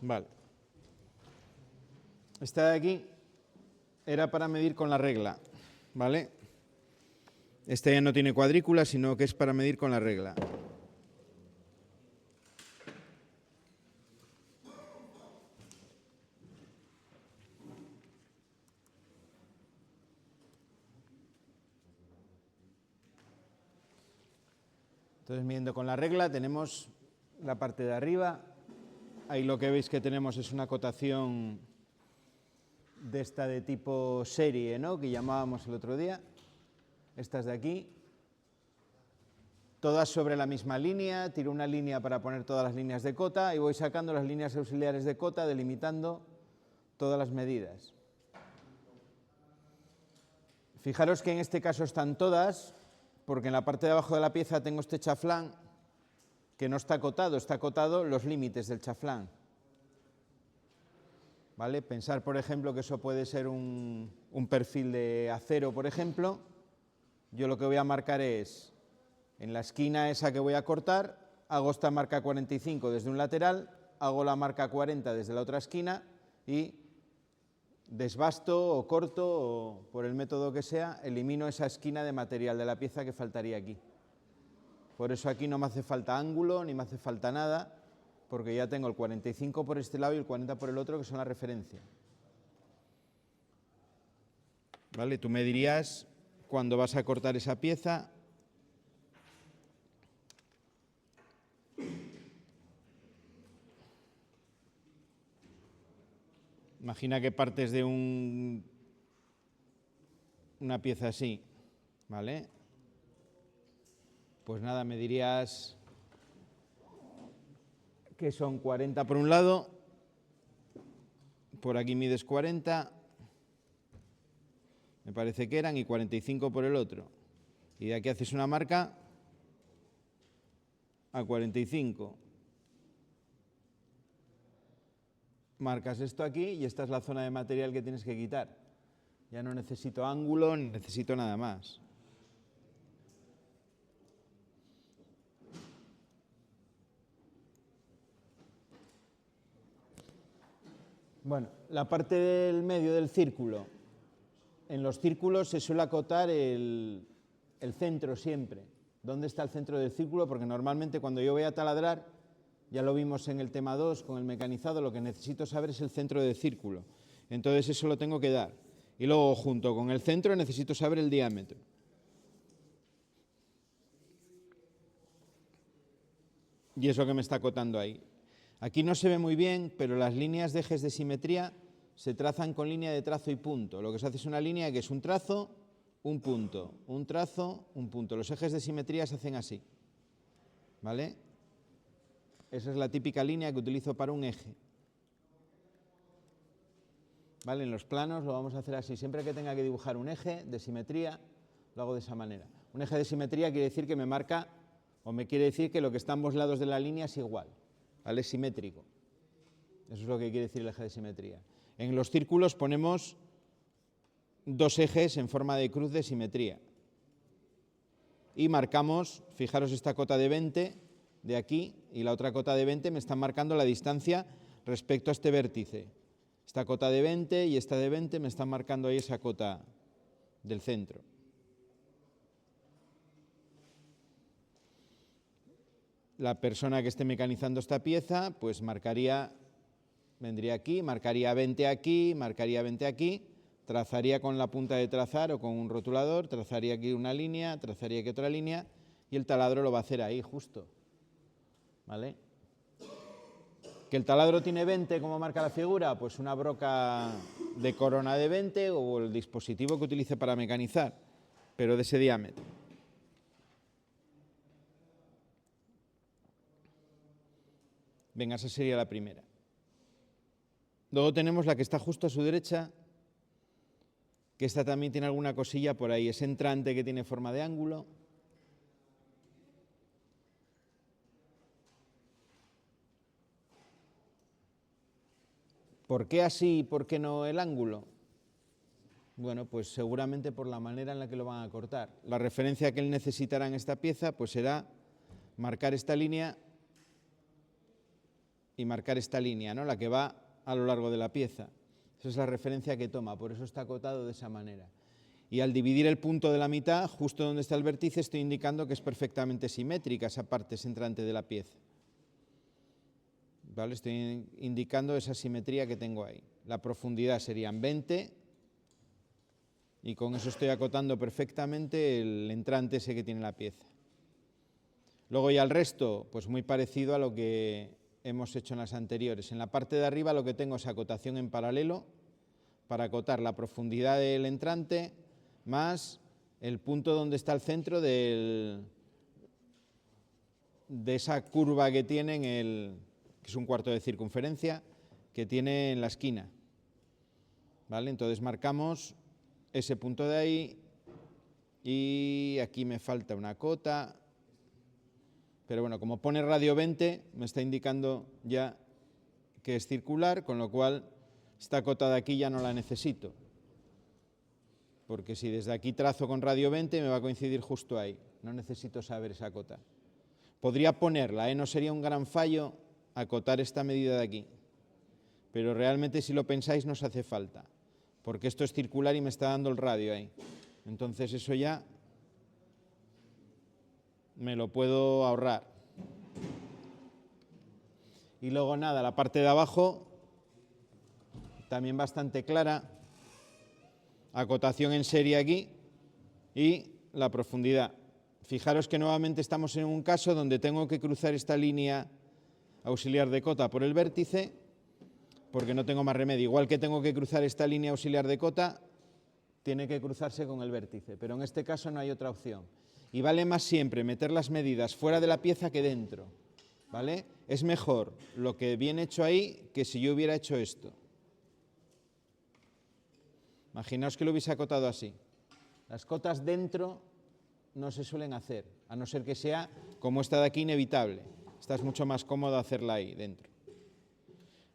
Vale. Esta de aquí era para medir con la regla, ¿vale? Este ya no tiene cuadrícula, sino que es para medir con la regla. Entonces, midiendo con la regla, tenemos la parte de arriba. Ahí lo que veis que tenemos es una cotación de esta de tipo serie, ¿no?, que llamábamos el otro día. Estas de aquí. Todas sobre la misma línea. Tiro una línea para poner todas las líneas de cota y voy sacando las líneas auxiliares de cota, delimitando todas las medidas. Fijaros que en este caso están todas, porque en la parte de abajo de la pieza tengo este chaflán que no está acotado los límites del chaflán. ¿Vale? Pensar, por ejemplo, que eso puede ser un perfil de acero, por ejemplo. Yo lo que voy a marcar es, en la esquina esa que voy a cortar, hago esta marca 45 desde un lateral, hago la marca 40 desde la otra esquina y desbasto o corto, o por el método que sea, elimino esa esquina de material de la pieza que faltaría aquí. Por eso aquí no me hace falta ángulo, ni me hace falta nada, porque ya tengo el 45 por este lado y el 40 por el otro, que son la referencia. ¿Vale? Tú me dirías, cuando vas a cortar esa pieza, imagina que partes de una pieza así, ¿vale? Pues nada, me dirías que son 40 por un lado, por aquí mides 40, me parece que eran, y 45 por el otro. Y de aquí haces una marca a 45. Marcas esto aquí y esta es la zona de material que tienes que quitar. Ya no necesito ángulo ni necesito nada más. Bueno, la parte del medio del círculo. En los círculos se suele acotar el centro siempre. ¿Dónde está el centro del círculo? Porque normalmente cuando yo voy a taladrar, ya lo vimos en el tema 2 con el mecanizado, lo que necesito saber es el centro del círculo. Entonces eso lo tengo que dar. Y luego junto con el centro necesito saber el diámetro. Y es lo que me está acotando ahí. Aquí no se ve muy bien, pero las líneas de ejes de simetría se trazan con línea de trazo y punto. Lo que se hace es una línea que es un trazo, un punto, un trazo, un punto. Los ejes de simetría se hacen así, ¿vale? Esa es la típica línea que utilizo para un eje. ¿Vale? En los planos lo vamos a hacer así. Siempre que tenga que dibujar un eje de simetría, lo hago de esa manera. Un eje de simetría quiere decir que me marca, o me quiere decir que lo que está a ambos lados de la línea es igual, ¿vale? Es simétrico. Eso es lo que quiere decir el eje de simetría. En los círculos ponemos dos ejes en forma de cruz de simetría. Y marcamos, fijaros esta cota de 20 de aquí y la otra cota de 20 me están marcando la distancia respecto a este vértice. Esta cota de 20 y esta de 20 me están marcando ahí esa cota del centro. La persona que esté mecanizando esta pieza, pues marcaría, vendría aquí, marcaría 20 aquí, marcaría 20 aquí, trazaría con la punta de trazar o con un rotulador, trazaría aquí una línea, trazaría aquí otra línea y el taladro lo va a hacer ahí justo, ¿vale? ¿Que el taladro tiene 20 como marca la figura? Pues una broca de corona de 20 o el dispositivo que utilice para mecanizar, pero de ese diámetro. Venga, esa sería la primera. Luego tenemos la que está justo a su derecha, que esta también tiene alguna cosilla por ahí. Es entrante que tiene forma de ángulo. ¿Por qué así y por qué no el ángulo? Bueno, pues seguramente por la manera en la que lo van a cortar. La referencia que él necesitará en esta pieza pues será marcar esta línea y marcar esta línea, ¿no? La que va a lo largo de la pieza. Esa es la referencia que toma, por eso está acotado de esa manera. Y al dividir el punto de la mitad, justo donde está el vértice, estoy indicando que es perfectamente simétrica esa parte centrante de la pieza. ¿Vale? Estoy indicando esa simetría que tengo ahí. La profundidad serían 20 y con eso estoy acotando perfectamente el entrante ese que tiene la pieza. Luego ya el resto, pues muy parecido a lo que hemos hecho en las anteriores. En la parte de arriba lo que tengo es acotación en paralelo para acotar la profundidad del entrante más el punto donde está el centro de esa curva que tiene que es un cuarto de circunferencia, que tiene en la esquina. ¿Vale? Entonces marcamos ese punto de ahí y aquí me falta una cota. Pero bueno, como pone radio 20, me está indicando ya que es circular, con lo cual esta cota de aquí ya no la necesito. Porque si desde aquí trazo con radio 20, me va a coincidir justo ahí. No necesito saber esa cota. Podría ponerla, no sería un gran fallo acotar esta medida de aquí. Pero realmente, si lo pensáis, no os hace falta. Porque esto es circular y me está dando el radio ahí. Entonces eso ya me lo puedo ahorrar. Y luego nada, la parte de abajo también bastante clara, acotación en serie aquí y la profundidad. Fijaros que nuevamente estamos en un caso donde tengo que cruzar esta línea auxiliar de cota por el vértice, porque no tengo más remedio. Igual que tengo que cruzar esta línea auxiliar de cota, tiene que cruzarse con el vértice, pero en este caso no hay otra opción. Y vale más siempre meter las medidas fuera de la pieza que dentro, ¿vale? Es mejor lo que viene hecho ahí que si yo hubiera hecho esto. Imaginaos que lo hubiese acotado así. Las cotas dentro no se suelen hacer, a no ser que sea, como esta de aquí, inevitable. Esta es mucho más cómodo hacerla ahí dentro.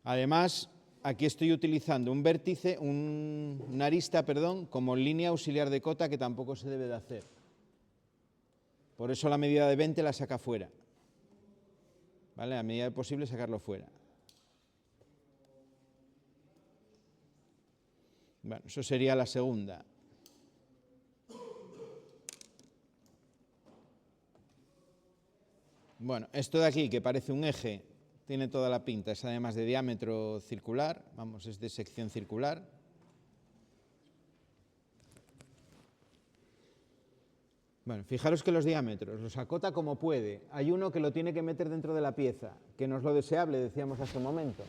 Además, aquí estoy utilizando un vértice, una arista, como línea auxiliar de cota, que tampoco se debe de hacer. Por eso la medida de 20 la saca fuera. ¿Vale? A medida de posible sacarlo fuera. Bueno, eso sería la segunda. Bueno, esto de aquí, que parece un eje, tiene toda la pinta, es además de diámetro circular, vamos, es de sección circular. Bueno, fijaros que los diámetros los acota como puede. Hay uno que lo tiene que meter dentro de la pieza, que no es lo deseable, decíamos hace un momento.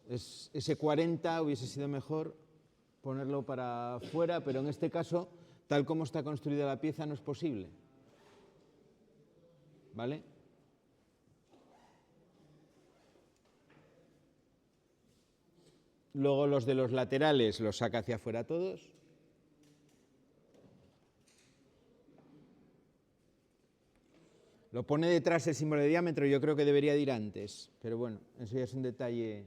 Ese 40 hubiese sido mejor ponerlo para fuera, pero en este caso, tal como está construida la pieza, no es posible. ¿Vale? Luego los de los laterales los saca hacia afuera todos. Lo pone detrás el símbolo de diámetro, yo creo que debería de ir antes, pero bueno, eso ya es un detalle.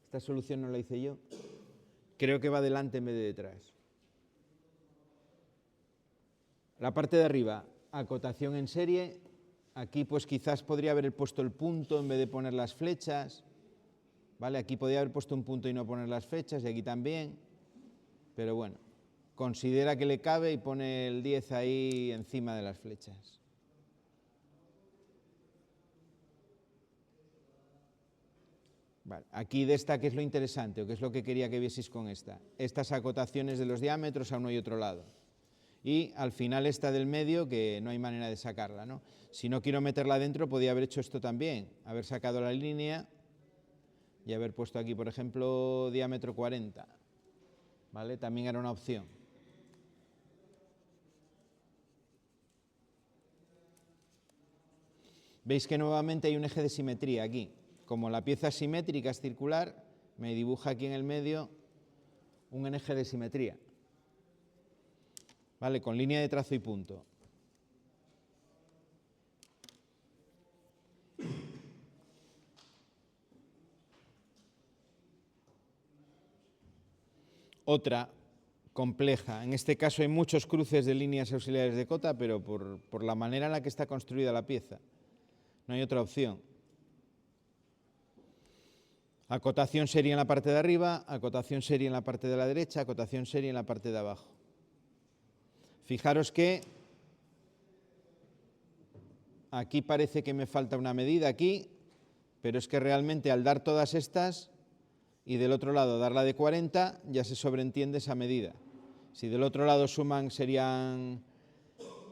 Esta solución no la hice yo. Creo que va delante en vez de detrás. La parte de arriba, acotación en serie. Aquí pues quizás podría haber puesto el punto en vez de poner las flechas. ¿Vale? Aquí podría haber puesto un punto y no poner las flechas, y aquí también. Pero bueno, considera que le cabe y pone el 10 ahí encima de las flechas. Vale, aquí de esta, ¿qué es lo interesante o qué es lo que quería que vieseis con esta? Estas acotaciones de los diámetros a uno y otro lado. Y al final esta del medio, que no hay manera de sacarla, ¿no? Si no quiero meterla dentro, podía haber hecho esto también, haber sacado la línea y haber puesto aquí, por ejemplo, diámetro 40. ¿Vale? También era una opción. Veis que nuevamente hay un eje de simetría aquí. Como la pieza simétrica es circular, me dibuja aquí en el medio un eje de simetría. ¿Vale? Con línea de trazo y punto. Otra compleja. En este caso hay muchos cruces de líneas auxiliares de cota, pero por la manera en la que está construida la pieza. No hay otra opción. Acotación serie en la parte de arriba, acotación serie en la parte de la derecha, acotación serie en la parte de abajo. Fijaros que aquí parece que me falta una medida aquí, pero es que realmente al dar todas estas y del otro lado dar la de 40, ya se sobreentiende esa medida. Si del otro lado suman serían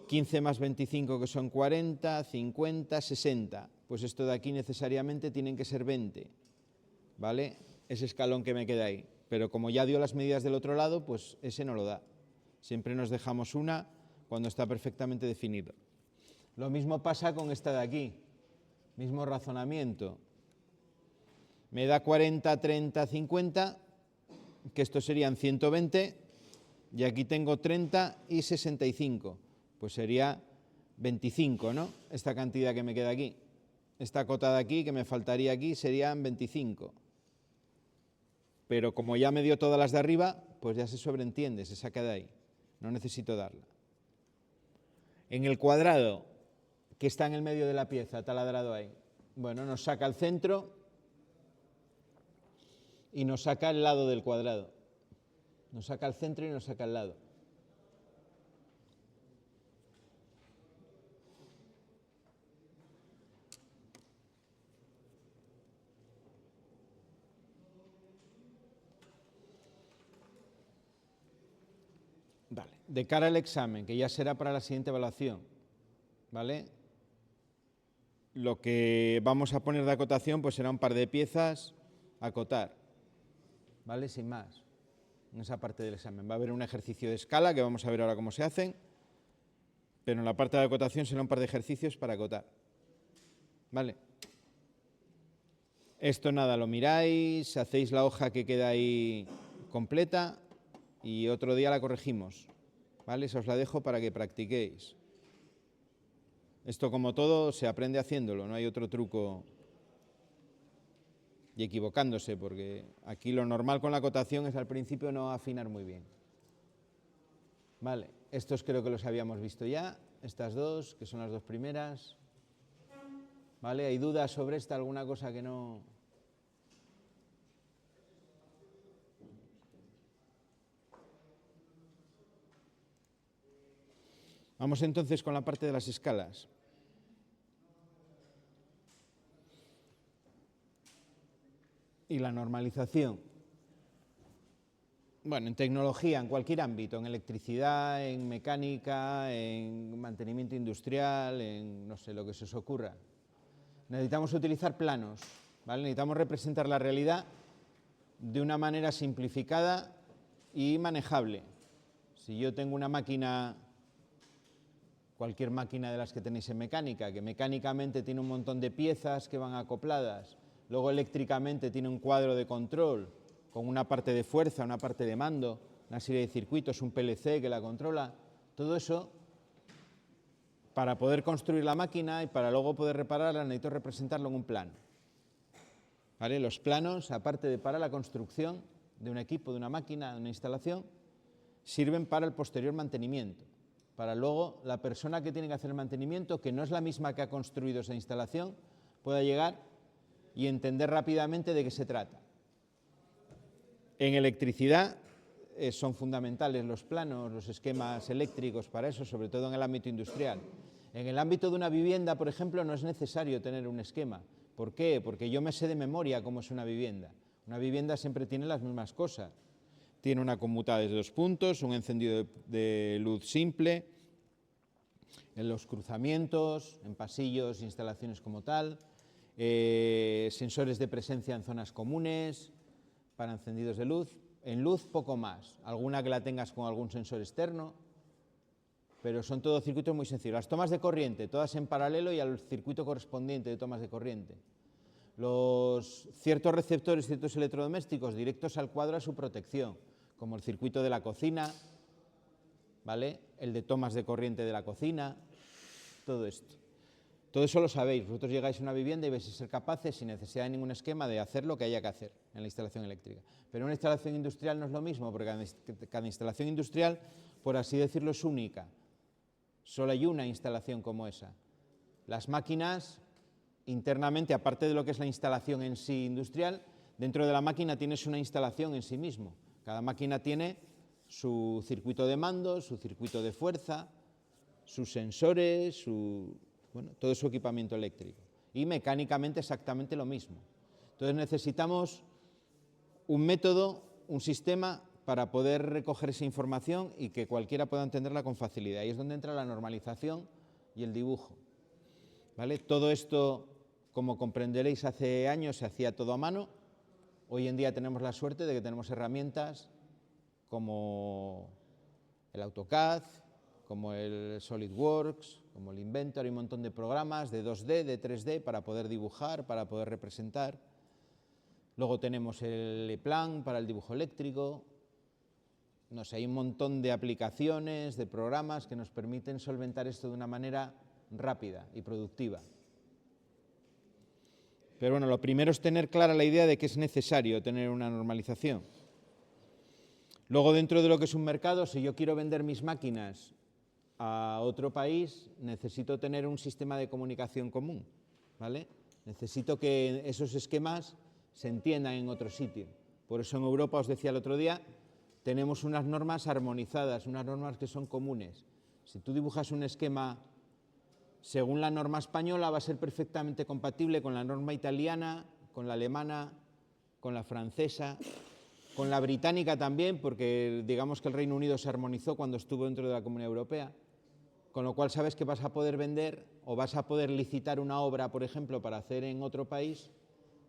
15 más 25, que son 40, 50, 60. Pues esto de aquí necesariamente tienen que ser 20, ¿vale? Ese escalón que me queda ahí. Pero como ya dio las medidas del otro lado, pues ese no lo da. Siempre nos dejamos una cuando está perfectamente definido. Lo mismo pasa con esta de aquí. Mismo razonamiento. Me da 40, 30, 50, que estos serían 120, y aquí tengo 30 y 65. Pues sería 25, ¿no? Esta cantidad que me queda aquí. Esta cota de aquí, que me faltaría aquí, serían 25. Pero como ya me dio todas las de arriba, pues ya se sobreentiende, se saca de ahí. No necesito darla. En el cuadrado, que está en el medio de la pieza, taladrado ahí, bueno, nos saca el centro y nos saca el lado del cuadrado. Nos saca el centro y nos saca el lado. Vale. De cara al examen, que ya será para la siguiente evaluación, ¿vale? Lo que vamos a poner de acotación pues será un par de piezas a acotar, ¿vale? Sin más, en esa parte del examen. Va a haber un ejercicio de escala que vamos a ver ahora cómo se hacen, pero en la parte de acotación será un par de ejercicios para acotar, ¿vale? Esto nada, lo miráis, hacéis la hoja que queda ahí completa y otro día la corregimos, ¿vale? Esa os la dejo para que practiquéis. Esto, como todo, se aprende haciéndolo, no hay otro truco y equivocándose, porque aquí lo normal con la acotación es al principio no afinar muy bien. Vale, estos creo que los habíamos visto ya, estas dos, que son las dos primeras. ¿Vale? ¿Hay dudas sobre esta? ¿Alguna cosa que no...? Vamos entonces con la parte de las escalas. Y la normalización. Bueno, en tecnología, en cualquier ámbito, en electricidad, en mecánica, en mantenimiento industrial, en no sé, lo que se os ocurra. Necesitamos utilizar planos, ¿vale? Necesitamos representar la realidad de una manera simplificada y manejable. Si yo tengo una máquina, cualquier máquina de las que tenéis en mecánica, que mecánicamente tiene un montón de piezas que van acopladas, luego eléctricamente tiene un cuadro de control con una parte de fuerza, una parte de mando, una serie de circuitos, un PLC que la controla, todo eso, para poder construir la máquina y para luego poder repararla, necesito representarlo en un plano. ¿Vale? Los planos, aparte de para la construcción de un equipo, de una máquina, de una instalación, sirven para el posterior mantenimiento. Para luego la persona que tiene que hacer el mantenimiento, que no es la misma que ha construido esa instalación, pueda llegar y entender rápidamente de qué se trata. En electricidad son fundamentales los planos, los esquemas eléctricos para eso, sobre todo en el ámbito industrial. En el ámbito de una vivienda, por ejemplo, no es necesario tener un esquema. ¿Por qué? Porque yo me sé de memoria cómo es una vivienda. Una vivienda siempre tiene las mismas cosas. Tiene una conmutada de 2 puntos, un encendido de luz simple, en los cruzamientos, en pasillos, instalaciones como tal, sensores de presencia en zonas comunes, para encendidos de luz. En luz poco más, alguna que la tengas con algún sensor externo, pero son todos circuitos muy sencillos. Las tomas de corriente, todas en paralelo y al circuito correspondiente de tomas de corriente. Los ciertos receptores, ciertos electrodomésticos directos al cuadro a su protección, como el circuito de la cocina, ¿vale? El de tomas de corriente de la cocina, todo esto. Todo eso lo sabéis, vosotros llegáis a una vivienda y vais a ser capaces, sin necesidad de ningún esquema, de hacer lo que haya que hacer en la instalación eléctrica. Pero una instalación industrial no es lo mismo, porque cada instalación industrial, por así decirlo, es única. Solo hay una instalación como esa. Las máquinas, internamente, aparte de lo que es la instalación en sí industrial, Dentro de la máquina tienes una instalación en sí mismo. Cada máquina tiene su circuito de mando, su circuito de fuerza, sus sensores, todo su equipamiento eléctrico. Y mecánicamente exactamente lo mismo. Entonces necesitamos un método, un sistema para poder recoger esa información y que cualquiera pueda entenderla con facilidad. Ahí es donde entra la normalización y el dibujo. ¿Vale? Todo esto, como comprenderéis, hace años se hacía todo a mano. Hoy en día tenemos la suerte de que tenemos herramientas como el AutoCAD, como el SolidWorks, como el Inventor y un montón de programas de 2D, de 3D para poder dibujar, para poder representar. Luego tenemos el E-Plan para el dibujo eléctrico. No sé, hay un montón de aplicaciones, de programas que nos permiten solventar esto de una manera rápida y productiva. Pero bueno, lo primero es tener clara la idea de que es necesario tener una normalización. Luego, dentro de lo que es un mercado, si yo quiero vender mis máquinas a otro país, necesito tener un sistema de comunicación común, ¿vale? Necesito que esos esquemas se entiendan en otro sitio. Por eso en Europa, os decía el otro día, tenemos unas normas armonizadas, unas normas que son comunes. Si tú dibujas un esquema según la norma española, va a ser perfectamente compatible con la norma italiana, con la alemana, con la francesa, con la británica también, porque digamos que el Reino Unido se armonizó cuando estuvo dentro de la Comunidad Europea, con lo cual sabes que vas a poder vender o vas a poder licitar una obra, por ejemplo, para hacer en otro país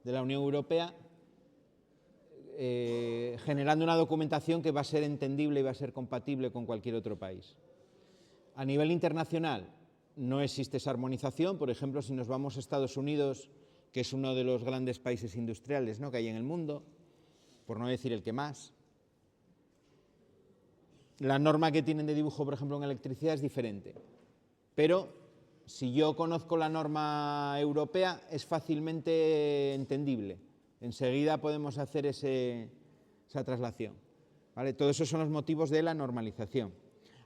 de la Unión Europea, generando una documentación que va a ser entendible y va a ser compatible con cualquier otro país. A nivel internacional no existe esa armonización. Por ejemplo, si nos vamos a Estados Unidos, que es uno de los grandes países industriales, ¿no?, que hay en el mundo, por no decir el que más, la norma que tienen de dibujo, por ejemplo, en electricidad es diferente. Pero si yo conozco la norma europea, es fácilmente entendible. Enseguida podemos hacer esa traslación, ¿vale? Todos esos son los motivos de la normalización.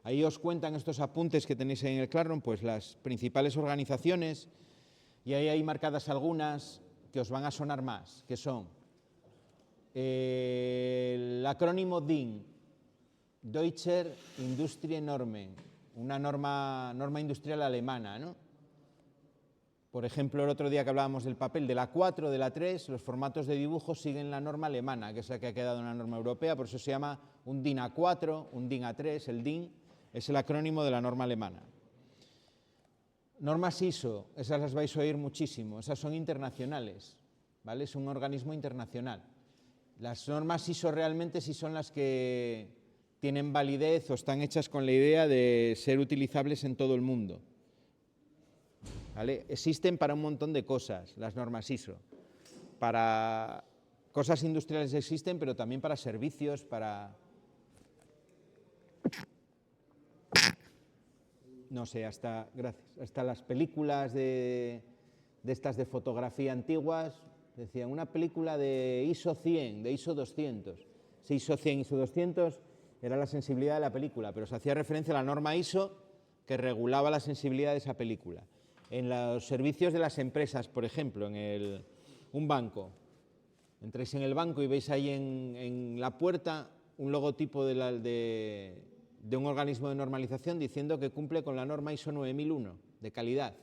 Ahí os cuentan estos apuntes que tenéis ahí en el Classroom, pues las principales organizaciones, y ahí hay marcadas algunas que os van a sonar más, que son el acrónimo DIN, Deutsche Industrienormen, una norma industrial alemana, ¿no? Por ejemplo, el otro día que hablábamos del papel, de la 4, de la 3, los formatos de dibujo siguen la norma alemana, que es la que ha quedado en la norma europea, por eso se llama un DIN A4, un DIN A3, el DIN es el acrónimo de la norma alemana. Normas ISO, esas las vais a oír muchísimo, esas son internacionales, ¿vale? Es un organismo internacional. Las normas ISO realmente sí son las que tienen validez o están hechas con la idea de ser utilizables en todo el mundo, ¿vale? Existen para un montón de cosas las normas ISO. Para cosas industriales existen, pero también para servicios, no sé, hasta las películas de estas de fotografía antiguas, decían una película de ISO 100, de ISO 200. Si ISO 100, ISO 200 era la sensibilidad de la película, pero se hacía referencia a la norma ISO que regulaba la sensibilidad de esa película. En los servicios de las empresas, por ejemplo, en un banco, entréis en el banco y veis ahí en la puerta un logotipo de un organismo de normalización diciendo que cumple con la norma ISO 9001 de calidad.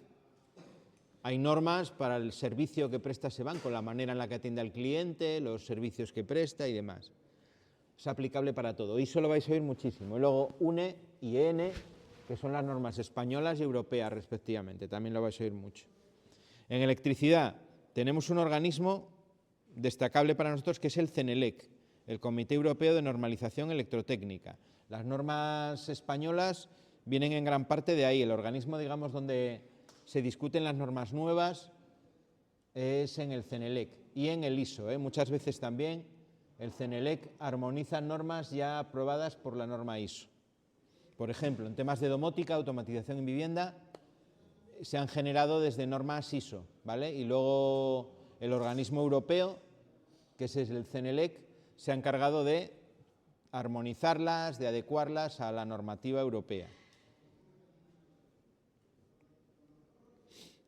Hay normas para el servicio que presta ese banco, la manera en la que atiende al cliente, los servicios que presta y demás. Es aplicable para todo. ISO lo vais a oír muchísimo. Y luego UNE y EN, que son las normas españolas y europeas respectivamente, también lo vais a oír mucho. En electricidad tenemos un organismo destacable para nosotros que es el CENELEC, el Comité Europeo de Normalización Electrotécnica. Las normas españolas vienen en gran parte de ahí. El organismo, digamos, donde se discuten las normas nuevas es en el CENELEC y en el ISO. Muchas veces también el CENELEC armoniza normas ya aprobadas por la norma ISO. Por ejemplo, en temas de domótica, automatización en vivienda, se han generado desde normas ISO, ¿vale? Y luego el organismo europeo, que es el CENELEC, se ha encargado de armonizarlas, de adecuarlas a la normativa europea.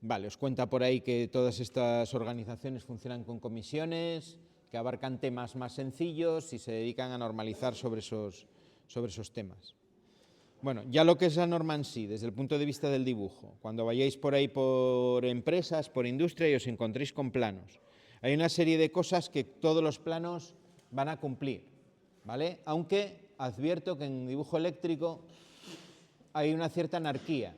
Vale, os cuenta por ahí que todas estas organizaciones funcionan con comisiones, que abarcan temas más sencillos y se dedican a normalizar sobre esos temas. Bueno, ya lo que es la norma en sí, desde el punto de vista del dibujo, cuando vayáis por ahí por empresas, por industria y os encontréis con planos, hay una serie de cosas que todos los planos van a cumplir, ¿vale? Aunque advierto que en dibujo eléctrico hay una cierta anarquía,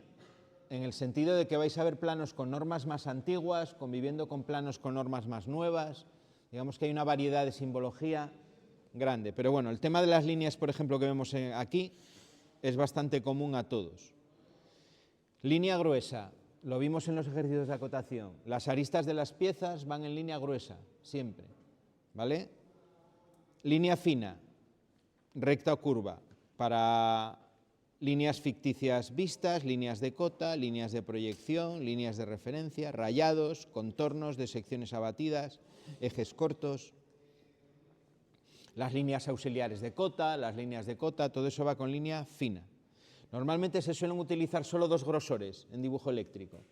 en el sentido de que vais a ver planos con normas más antiguas, conviviendo con planos con normas más nuevas, digamos que hay una variedad de simbología grande. Pero bueno, el tema de las líneas, por ejemplo, que vemos aquí, es bastante común a todos. Línea gruesa, lo vimos en los ejercicios de acotación. Las aristas de las piezas van en línea gruesa, siempre, ¿vale? Línea fina, recta o curva, para líneas ficticias vistas, líneas de cota, líneas de proyección, líneas de referencia, rayados, contornos de secciones abatidas, ejes cortos. Las líneas auxiliares de cota, las líneas de cota, todo eso va con línea fina. Normalmente se suelen utilizar solo dos grosores en dibujo eléctrico,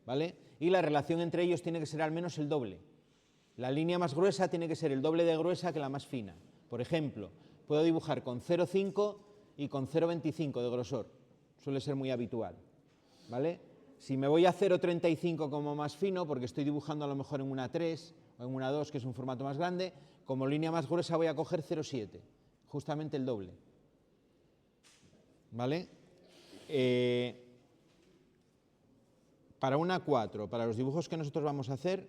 ¿vale? Y la relación entre ellos tiene que ser al menos el doble. La línea más gruesa tiene que ser el doble de gruesa que la más fina. Por ejemplo, puedo dibujar con 0,5 y con 0,25 de grosor. Suele ser muy habitual, ¿vale? Si me voy a 0,35 como más fino, porque estoy dibujando a lo mejor en una 3 o en una 2, que es un formato más grande, como línea más gruesa voy a coger 0,7, justamente el doble, ¿vale? Para una 4, para los dibujos que nosotros vamos a hacer,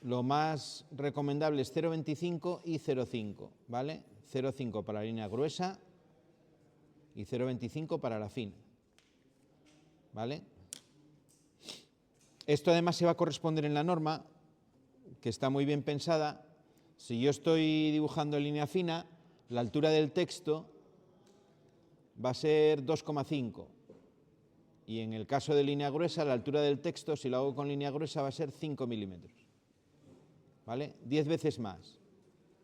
lo más recomendable es 0,25 y 0,5, ¿vale? 0,5 para la línea gruesa y 0,25 para la fina, ¿vale? Esto además se va a corresponder en la norma, que está muy bien pensada. Si yo estoy dibujando en línea fina, la altura del texto va a ser 2,5. Y en el caso de línea gruesa, la altura del texto, si lo hago con línea gruesa, va a ser 5 milímetros. ¿Vale? 10 veces más.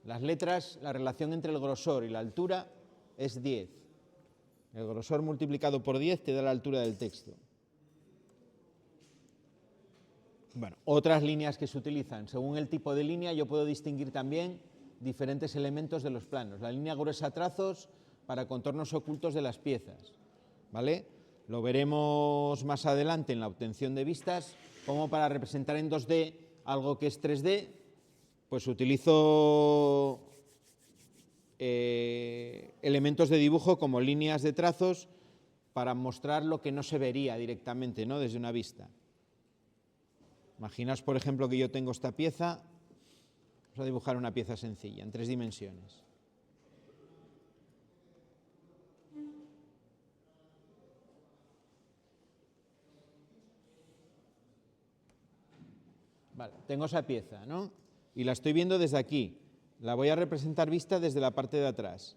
Las letras, la relación entre el grosor y la altura es 10. El grosor multiplicado por 10 te da la altura del texto. Bueno, otras líneas que se utilizan. Según el tipo de línea, yo puedo distinguir también diferentes elementos de los planos. La línea gruesa trazos para contornos ocultos de las piezas, ¿vale? Lo veremos más adelante en la obtención de vistas, como para representar en 2D algo que es 3D, pues utilizo elementos de dibujo como líneas de trazos para mostrar lo que no se vería directamente, ¿no?, desde una vista. Imaginaos, por ejemplo, que yo tengo esta pieza. Vamos a dibujar una pieza sencilla, en 3 dimensiones. Vale, tengo esa pieza, ¿no? Y la estoy viendo desde aquí. La voy a representar vista desde la parte de atrás.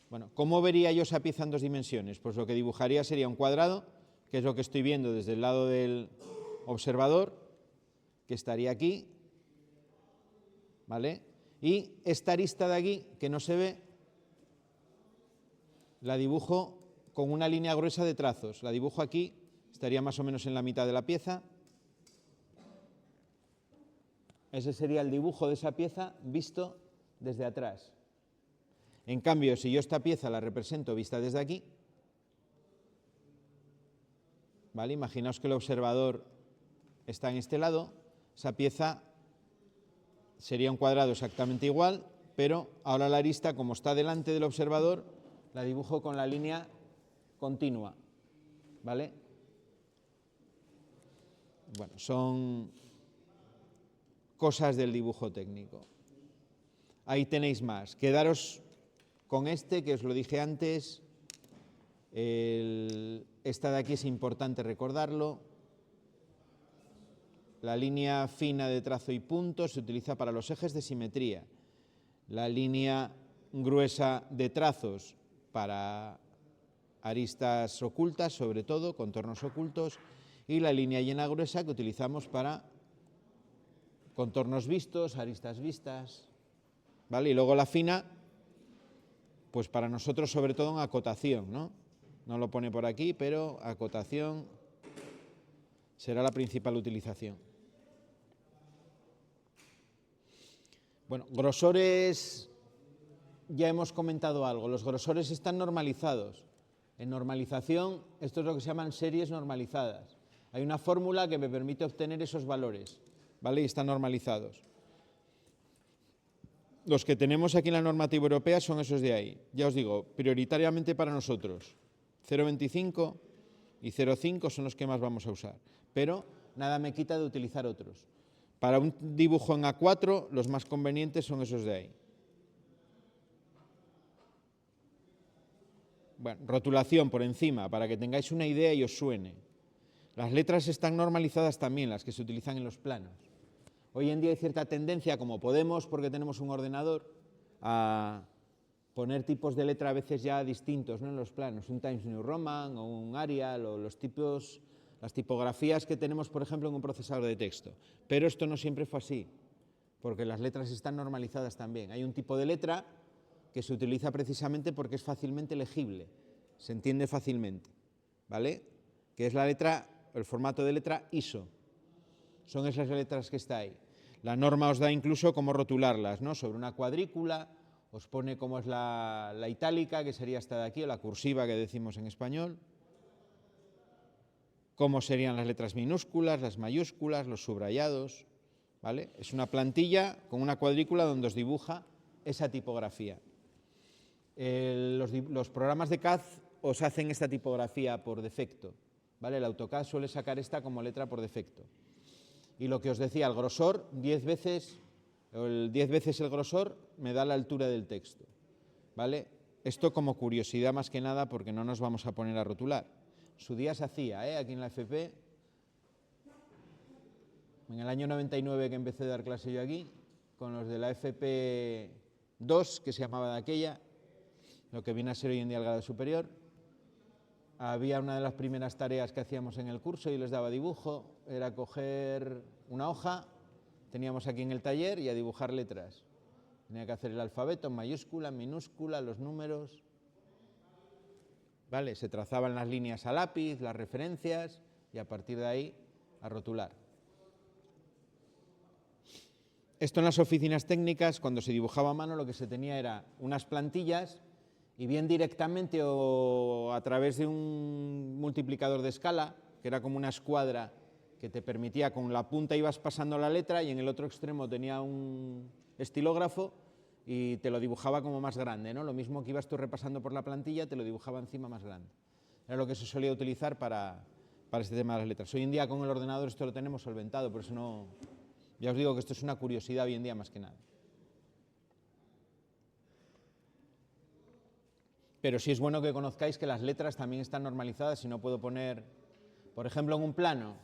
Bueno, ¿cómo vería yo esa pieza en 2 dimensiones? Pues lo que dibujaría sería un cuadrado, que es lo que estoy viendo desde el lado del observador, que estaría aquí, ¿vale? Y esta arista de aquí, que no se ve, la dibujo con una línea gruesa de trazos. La dibujo aquí, estaría más o menos en la mitad de la pieza. Ese sería el dibujo de esa pieza visto desde atrás. En cambio, si yo esta pieza la represento vista desde aquí, ¿vale? Imaginaos que el observador está en este lado. Esa pieza sería un cuadrado exactamente igual, pero ahora la arista, como está delante del observador, la dibujo con la línea continua, ¿vale? Bueno, son cosas del dibujo técnico. Ahí tenéis más. Quedaros con este, que os lo dije antes. Esta de aquí es importante recordarlo. La línea fina de trazo y punto se utiliza para los ejes de simetría. La línea gruesa de trazos para aristas ocultas, sobre todo, contornos ocultos. Y la línea llena gruesa que utilizamos para contornos vistos, aristas vistas, ¿vale? Y luego la fina, pues para nosotros sobre todo en acotación, ¿no? No lo pone por aquí, pero acotación será la principal utilización. Bueno, grosores, ya hemos comentado algo, los grosores están normalizados. En normalización, esto es lo que se llaman series normalizadas. Hay una fórmula que me permite obtener esos valores, ¿vale? Y están normalizados. Los que tenemos aquí en la normativa europea son esos de ahí. Ya os digo, prioritariamente para nosotros, 0,25 y 0,5 son los que más vamos a usar. Pero nada me quita de utilizar otros. Para un dibujo en A4, los más convenientes son esos de ahí. Bueno, rotulación por encima, para que tengáis una idea y os suene. Las letras están normalizadas también, las que se utilizan en los planos. Hoy en día hay cierta tendencia, como podemos, porque tenemos un ordenador, a poner tipos de letra a veces ya distintos, ¿no?, en los planos, un Times New Roman o un Arial o las tipografías que tenemos, por ejemplo, en un procesador de texto. Pero esto no siempre fue así, porque las letras están normalizadas también. Hay un tipo de letra que se utiliza precisamente porque es fácilmente legible, se entiende fácilmente, ¿vale? Que es la letra, el formato de letra ISO. Son esas letras que está ahí. La norma os da incluso cómo rotularlas, ¿no? Sobre una cuadrícula, os pone cómo es la itálica, que sería esta de aquí, o la cursiva que decimos en español, cómo serían las letras minúsculas, las mayúsculas, los subrayados, ¿vale? Es una plantilla con una cuadrícula donde os dibuja esa tipografía. Los programas de CAD os hacen esta tipografía por defecto, ¿vale? El AutoCAD suele sacar esta como letra por defecto. Y lo que os decía, el grosor, 10 veces el grosor me da la altura del texto, ¿vale? Esto como curiosidad más que nada, porque no nos vamos a poner a rotular. Su día se hacía, aquí en la FP, en el año 99 que empecé a dar clase yo aquí, con los de la FP 2, que se llamaba de aquella, lo que viene a ser hoy en día el grado superior. Había una de las primeras tareas que hacíamos en el curso y les daba dibujo, era coger una hoja, teníamos aquí en el taller, y a dibujar letras. Tenía que hacer el alfabeto en mayúscula, en minúscula, los números, ¿vale? Se trazaban las líneas a lápiz, las referencias, y a partir de ahí a rotular. Esto en las oficinas técnicas, cuando se dibujaba a mano, lo que se tenía era unas plantillas, y bien directamente o a través de un multiplicador de escala, que era como una escuadra que te permitía, con la punta ibas pasando la letra y en el otro extremo tenía un estilógrafo y te lo dibujaba como más grande, ¿no? Lo mismo que ibas tú repasando por la plantilla, te lo dibujaba encima más grande. Era lo que se solía utilizar para este tema de las letras. Hoy en día con el ordenador esto lo tenemos solventado, por eso no... Ya os digo que esto es una curiosidad hoy en día más que nada. Pero sí es bueno que conozcáis que las letras también están normalizadas y no puedo poner, por ejemplo, en un plano,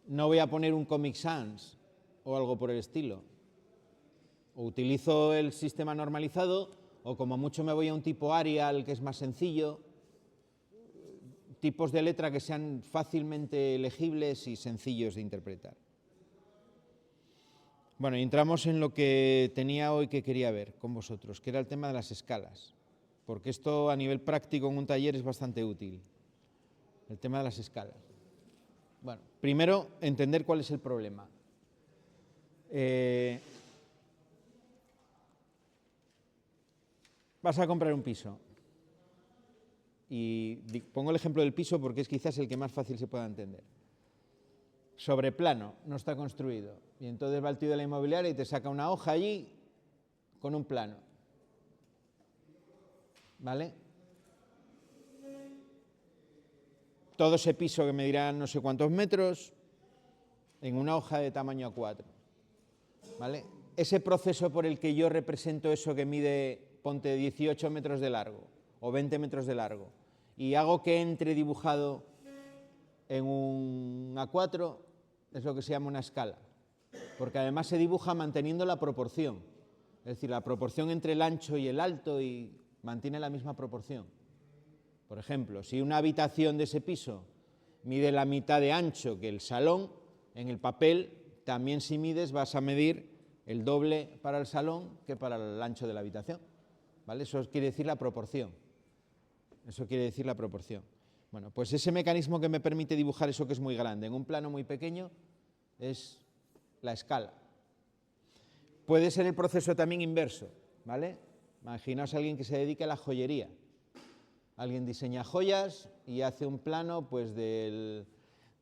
no voy a poner un Comic Sans o algo por el estilo. O utilizo el sistema normalizado o como mucho me voy a un tipo Arial, que es más sencillo, tipos de letra que sean fácilmente legibles y sencillos de interpretar. Bueno, y entramos en lo que tenía hoy que quería ver con vosotros, que era el tema de las escalas. Porque esto a nivel práctico en un taller es bastante útil, el tema de las escalas. Bueno, primero, entender cuál es el problema. Vas a comprar un piso, y pongo el ejemplo del piso porque es quizás el que más fácil se pueda entender. Sobre plano, no está construido, y entonces va el tío de la inmobiliaria y te saca una hoja allí con un plano. ¿Vale? Todo ese piso que medirá no sé cuántos metros en una hoja de tamaño A4. ¿Vale? Ese proceso por el que yo represento eso que mide, ponte 18 metros de largo o 20 metros de largo y hago que entre dibujado en un A4 es lo que se llama una escala. Porque además se dibuja manteniendo la proporción. Es decir, la proporción entre el ancho y el alto y mantiene la misma proporción. Por ejemplo, si una habitación de ese piso mide la mitad de ancho que el salón, en el papel también si mides vas a medir el doble para el salón que para el ancho de la habitación. ¿Vale? Eso quiere decir la proporción. Eso quiere decir la proporción. Bueno, pues ese mecanismo que me permite dibujar eso que es muy grande en un plano muy pequeño es la escala. Puede ser el proceso también inverso, ¿vale? Imaginaos a alguien que se dedique a la joyería. Alguien diseña joyas y hace un plano pues, del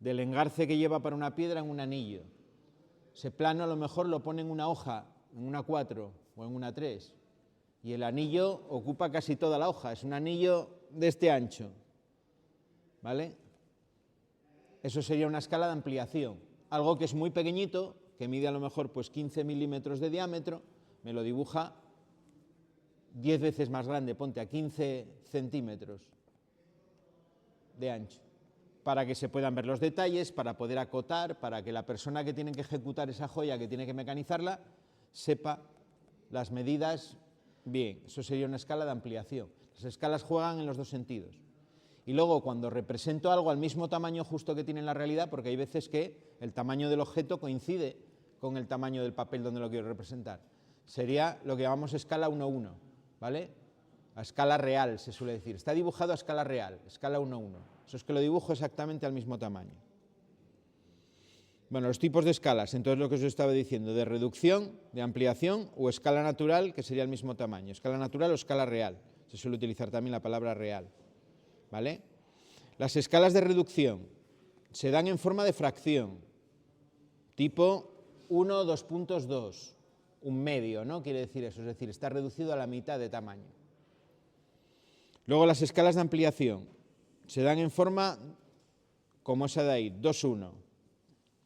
engarce que lleva para una piedra en un anillo. Ese plano a lo mejor lo pone en una hoja, en una 4 o en una 3, y el anillo ocupa casi toda la hoja, es un anillo de este ancho, ¿vale? Eso sería una escala de ampliación, algo que es muy pequeñito, que mide a lo mejor pues 15 milímetros de diámetro, me lo dibuja 10 veces más grande, ponte a 15 centímetros de ancho, para que se puedan ver los detalles, para poder acotar, para que la persona que tiene que ejecutar esa joya, que tiene que mecanizarla, sepa las medidas bien. Eso sería una escala de ampliación. Las escalas juegan en los dos sentidos. Y luego, cuando represento algo al mismo tamaño justo que tiene en la realidad, porque hay veces que el tamaño del objeto coincide con el tamaño del papel donde lo quiero representar, sería lo que llamamos escala 1:1, ¿vale? A escala real, se suele decir. Está dibujado a escala real, escala 1:1. Eso es que lo dibujo exactamente al mismo tamaño. Bueno, los tipos de escalas, entonces lo que os estaba diciendo, de reducción, de ampliación o escala natural, que sería el mismo tamaño. Escala natural o escala real. Se suele utilizar también la palabra real, ¿vale? Las escalas de reducción se dan en forma de fracción, tipo 1, 2.2, un medio, ¿no? Quiere decir eso, es decir, está reducido a la mitad de tamaño. Luego las escalas de ampliación se dan en forma como esa de ahí, 2:1,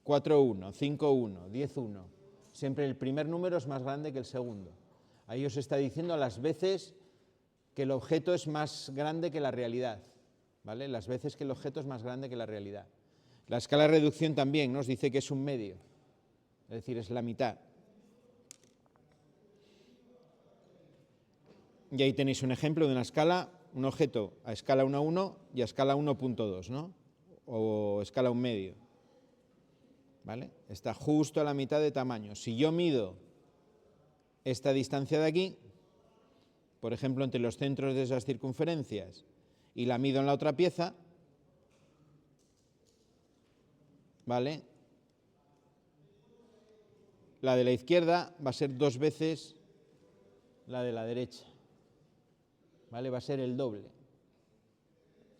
4:1, 5:1, 10:1. Siempre el primer número es más grande que el segundo. Ahí os está diciendo las veces que el objeto es más grande que la realidad, ¿vale? Las veces que el objeto es más grande que la realidad. La escala de reducción también nos dice que es un medio, es decir, es la mitad. Y ahí tenéis un ejemplo de una escala, un objeto a escala 1:1 y a escala 1.2, ¿no? O escala 1/2, ¿vale? Está justo a la mitad de tamaño. Si yo mido esta distancia de aquí, por ejemplo, entre los centros de esas circunferencias, y la mido en la otra pieza, ¿vale? La de la izquierda va a ser 2 veces la de la derecha, ¿vale? Va a ser el doble.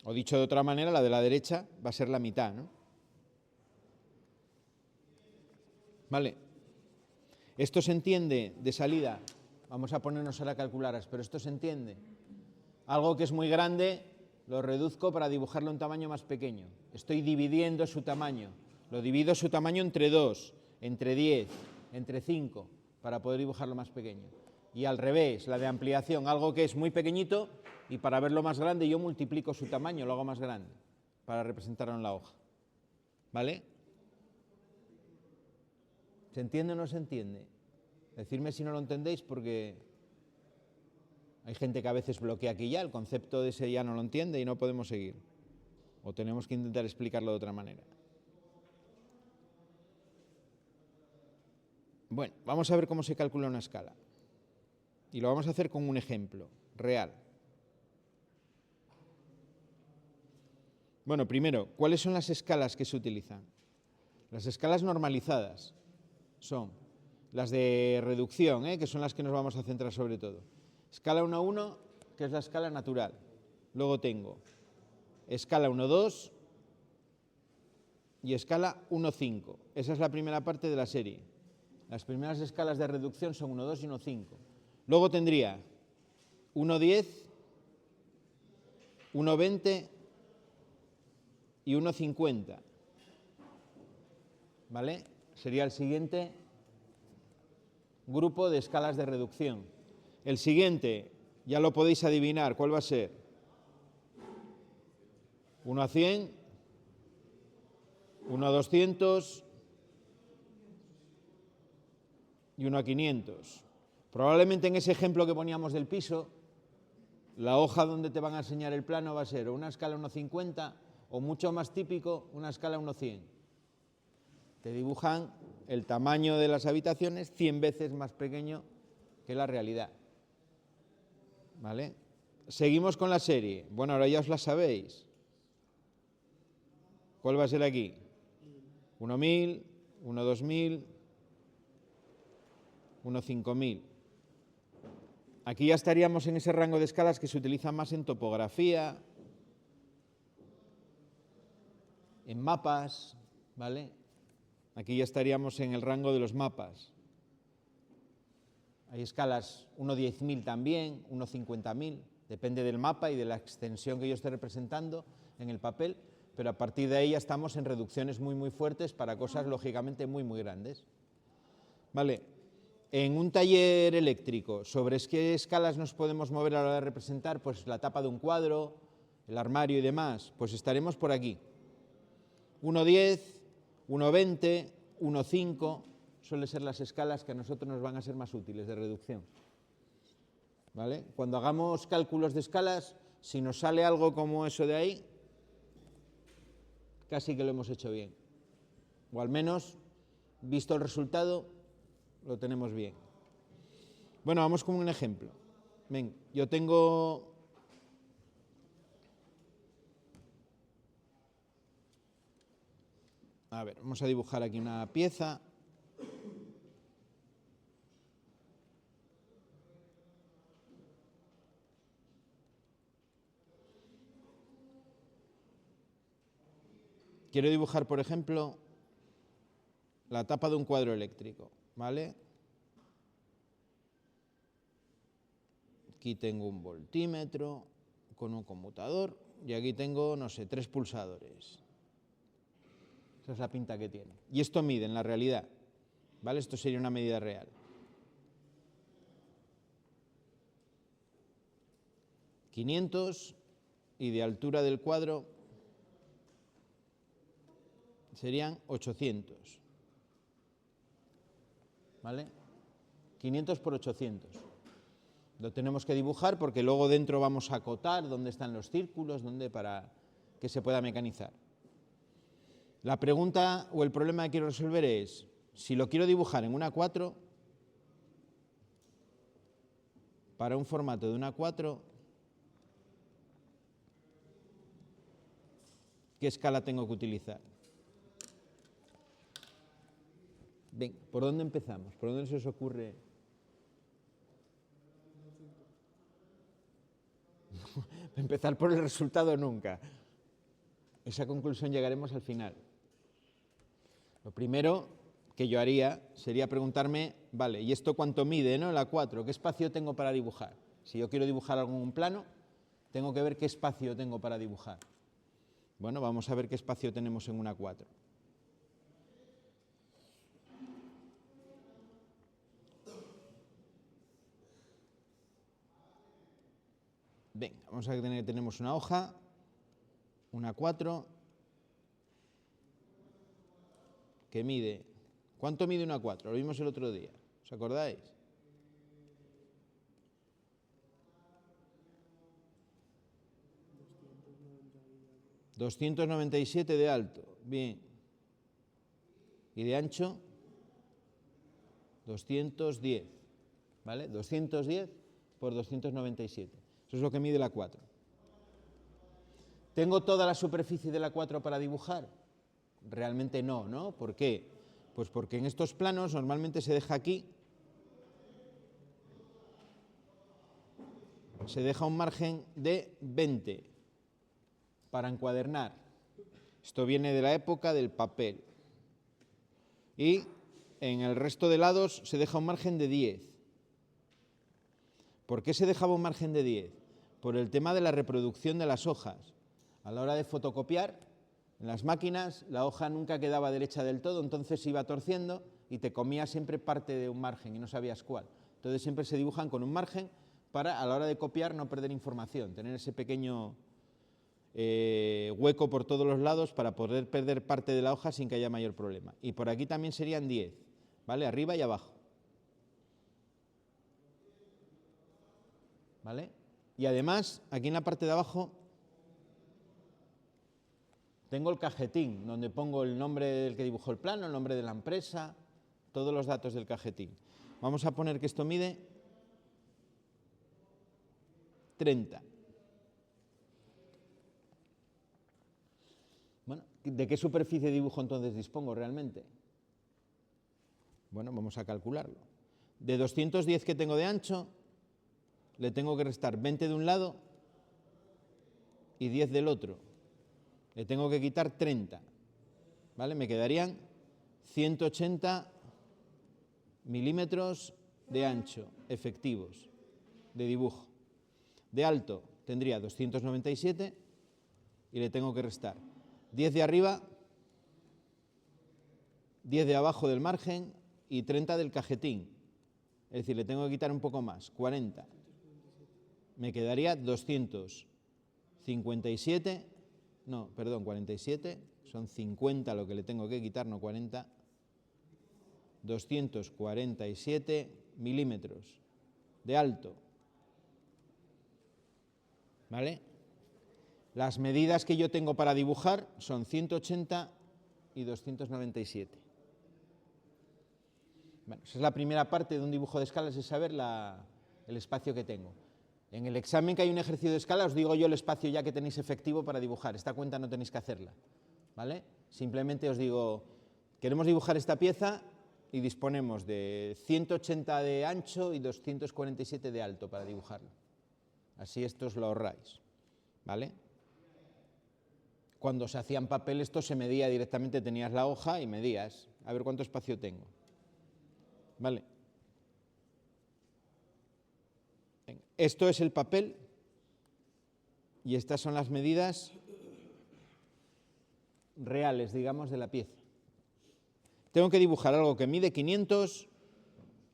O dicho de otra manera, la de la derecha va a ser la mitad, ¿no? ¿Vale? Esto se entiende de salida. Vamos a ponernos ahora a calcularas, pero esto se entiende. Algo que es muy grande lo reduzco para dibujarlo en un tamaño más pequeño. Estoy dividiendo su tamaño. Lo divido su tamaño entre 2, entre 10, entre 5, para poder dibujarlo más pequeño. Y al revés, la de ampliación, algo que es muy pequeñito, y para verlo más grande yo multiplico su tamaño, lo hago más grande, para representarlo en la hoja. ¿Vale? ¿Se entiende o no se entiende? Decidme si no lo entendéis, porque hay gente que a veces bloquea aquí ya, el concepto de ese ya no lo entiende y no podemos seguir. O tenemos que intentar explicarlo de otra manera. Bueno, vamos a ver cómo se calcula una escala. Y lo vamos a hacer con un ejemplo real. Bueno, primero, ¿cuáles son las escalas que se utilizan? Las escalas normalizadas son las de reducción, que son las que nos vamos a centrar sobre todo. Escala 1:1, que es la escala natural. Luego tengo escala 1:2 y escala 1:5. Esa es la primera parte de la serie. Las primeras escalas de reducción son 1:2 y 1:5. Luego tendría 1:10, 1:20 y 1:50. ¿Vale? Sería el siguiente grupo de escalas de reducción. El siguiente, ya lo podéis adivinar, ¿cuál va a ser? 1:100, 1:200 y 1:500. Probablemente en ese ejemplo que poníamos del piso, la hoja donde te van a enseñar el plano va a ser una escala 1:50 o mucho más típico, una escala 1:100. Te dibujan el tamaño de las habitaciones 100 veces más pequeño que la realidad. ¿Vale? Seguimos con la serie. Bueno, ahora ya os la sabéis. ¿Cuál va a ser aquí? 1.000, 1.2000 1,5000. Aquí ya estaríamos en ese rango de escalas que se utiliza más en topografía, en mapas, ¿vale? Aquí ya estaríamos en el rango de los mapas. Hay escalas 1,10.000 también, 1,50.000, depende del mapa y de la extensión que yo esté representando en el papel, pero a partir de ahí ya estamos en reducciones muy fuertes para cosas lógicamente muy grandes. Vale, en un taller eléctrico, ¿sobre qué escalas nos podemos mover a la hora de representar? Pues la tapa de un cuadro, el armario y demás, pues estaremos por aquí. 1,10, 1,20, 1,5 suelen ser las escalas que a nosotros nos van a ser más útiles de reducción. ¿Vale? Cuando hagamos cálculos de escalas, si nos sale algo como eso de ahí, casi que lo hemos hecho bien. O al menos, visto el resultado, lo tenemos bien. Bueno, vamos con un ejemplo. Ven, yo tengo... A ver, vamos a dibujar aquí una pieza. Quiero dibujar, por ejemplo, la tapa de un cuadro eléctrico, ¿vale? Aquí tengo un voltímetro con un conmutador y aquí tengo, no sé, 3 pulsadores. Esa es la pinta que tiene. Y esto mide en la realidad, ¿vale? Esto sería una medida real. ...500 y de altura del cuadro serían 800. ¿Vale? 500 por 800. Lo tenemos que dibujar porque luego dentro vamos a acotar dónde están los círculos, para que se pueda mecanizar. La pregunta o el problema que quiero resolver es, si lo quiero dibujar en una 4, para un formato de una 4, ¿qué escala tengo que utilizar? Ven, ¿por dónde empezamos? ¿Por dónde se os ocurre? Empezar por el resultado nunca. Esa conclusión llegaremos al final. Lo primero que yo haría sería preguntarme, vale, ¿y esto cuánto mide, no? La 4, ¿qué espacio tengo para dibujar? Si yo quiero dibujar algún plano, tengo que ver qué espacio tengo para dibujar. Bueno, vamos a ver qué espacio tenemos en una 4. Venga, vamos a tener que tenemos una hoja, una 4, que mide... ¿Cuánto mide una 4? Lo vimos el otro día, ¿os acordáis? ...297 de alto, bien. ¿Y de ancho? 210, ¿vale? 210 por 297. Eso es lo que mide la 4. ¿Tengo toda la superficie de la 4 para dibujar? Realmente no, ¿no? ¿Por qué? Pues porque en estos planos normalmente se deja aquí, se deja un margen de 20 para encuadernar. Esto viene de la época del papel. Y en el resto de lados se deja un margen de 10. ¿Por qué se dejaba un margen de 10? Por el tema de la reproducción de las hojas. A la hora de fotocopiar, en las máquinas, la hoja nunca quedaba derecha del todo, entonces se iba torciendo y te comía siempre parte de un margen y no sabías cuál. Entonces siempre se dibujan con un margen para, a la hora de copiar, no perder información, tener ese pequeño hueco por todos los lados para poder perder parte de la hoja sin que haya mayor problema. Y por aquí también serían 10, ¿vale? Arriba y abajo. ¿Vale? Y además, aquí en la parte de abajo, tengo el cajetín, donde pongo el nombre del que dibujó el plano, el nombre de la empresa, todos los datos del cajetín. Vamos a poner que esto mide 30. Bueno, ¿de qué superficie de dibujo entonces dispongo realmente? Bueno, vamos a calcularlo. De 210 que tengo de ancho, le tengo que restar 20 de un lado y 10 del otro. Le tengo que quitar 30. ¿Vale? Me quedarían 180 milímetros de ancho efectivos de dibujo. De alto tendría 297 y le tengo que restar 10 de arriba, 10 de abajo del margen y 30 del cajetín. Es decir, le tengo que quitar un poco más, 40. Me quedaría 257, no, perdón, 47, son 50 lo que le tengo que quitar, no 40. 247 milímetros de alto. ¿Vale? Las medidas que yo tengo para dibujar son 180 y 297. Bueno, esa es la primera parte de un dibujo de escalas, es saber el espacio que tengo. En el examen que hay un ejercicio de escala, os digo yo el espacio ya que tenéis efectivo para dibujar. Esta cuenta no tenéis que hacerla, ¿vale? Simplemente os digo, queremos dibujar esta pieza y disponemos de 180 de ancho y 247 de alto para dibujarlo. Así esto os lo ahorráis, ¿vale? Cuando se hacían papel esto se medía directamente, tenías la hoja y medías, a ver cuánto espacio tengo, ¿vale? Esto es el papel y estas son las medidas reales, digamos, de la pieza. Tengo que dibujar algo que mide 500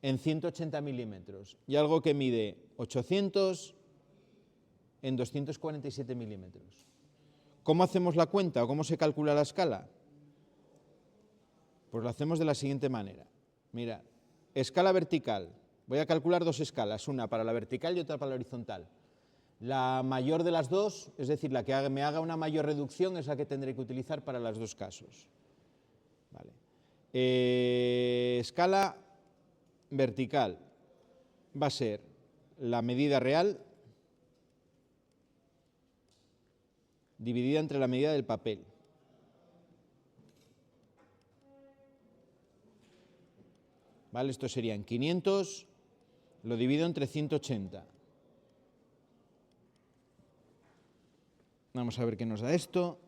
en 180 milímetros y algo que mide 800 en 247 milímetros. ¿Cómo hacemos la cuenta o cómo se calcula la escala? Pues lo hacemos de la siguiente manera. Mira, escala vertical. Voy a calcular dos escalas, una para la vertical y otra para la horizontal. La mayor de las dos, es decir, la que me haga una mayor reducción, es la que tendré que utilizar para los dos casos. Vale. Escala vertical va a ser la medida real dividida entre la medida del papel. ¿Vale? Esto serían 500, lo divido entre 180. Vamos a ver qué nos da esto.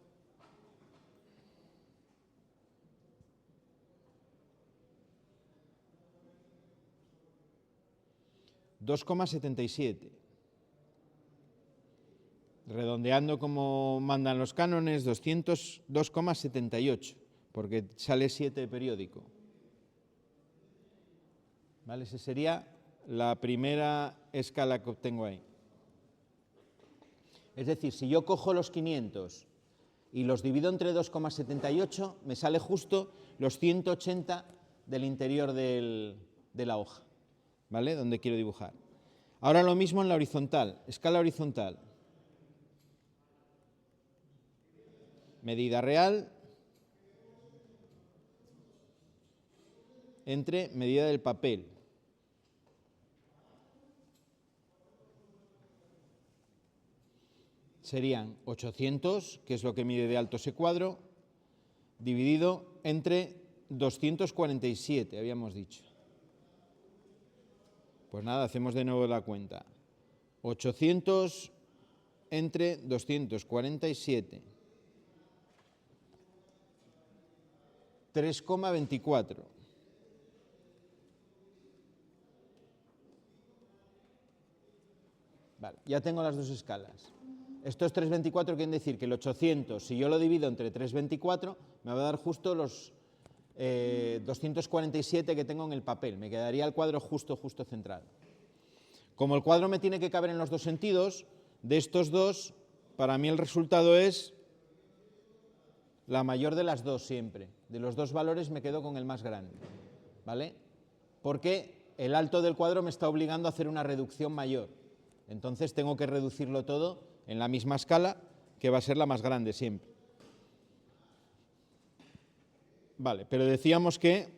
$2,77. Redondeando como mandan los cánones, 202,78, porque sale 7 periódico. ¿Vale? Esa sería la primera escala que obtengo ahí. Es decir, si yo cojo los 500 y los divido entre 2,78, me sale justo los 180 del interior de la hoja, ¿vale? Donde quiero dibujar. Ahora lo mismo en la horizontal, escala horizontal. Medida real entre medida del papel. Serían 800, que es lo que mide de alto ese cuadro, dividido entre 247, habíamos dicho. Pues nada, hacemos de nuevo la cuenta. 800 entre 247. 3,24. Vale, ya tengo las dos escalas. Estos 3,24 quieren decir que el 800, si yo lo divido entre 3,24, me va a dar justo los 247 que tengo en el papel. Me quedaría el cuadro justo centrado. Como el cuadro me tiene que caber en los dos sentidos, de estos dos, para mí el resultado es la mayor de las dos siempre. De los dos valores me quedo con el más grande, ¿vale? Porque el alto del cuadro me está obligando a hacer una reducción mayor. Entonces tengo que reducirlo todo en la misma escala, que va a ser la más grande siempre. Vale, pero decíamos que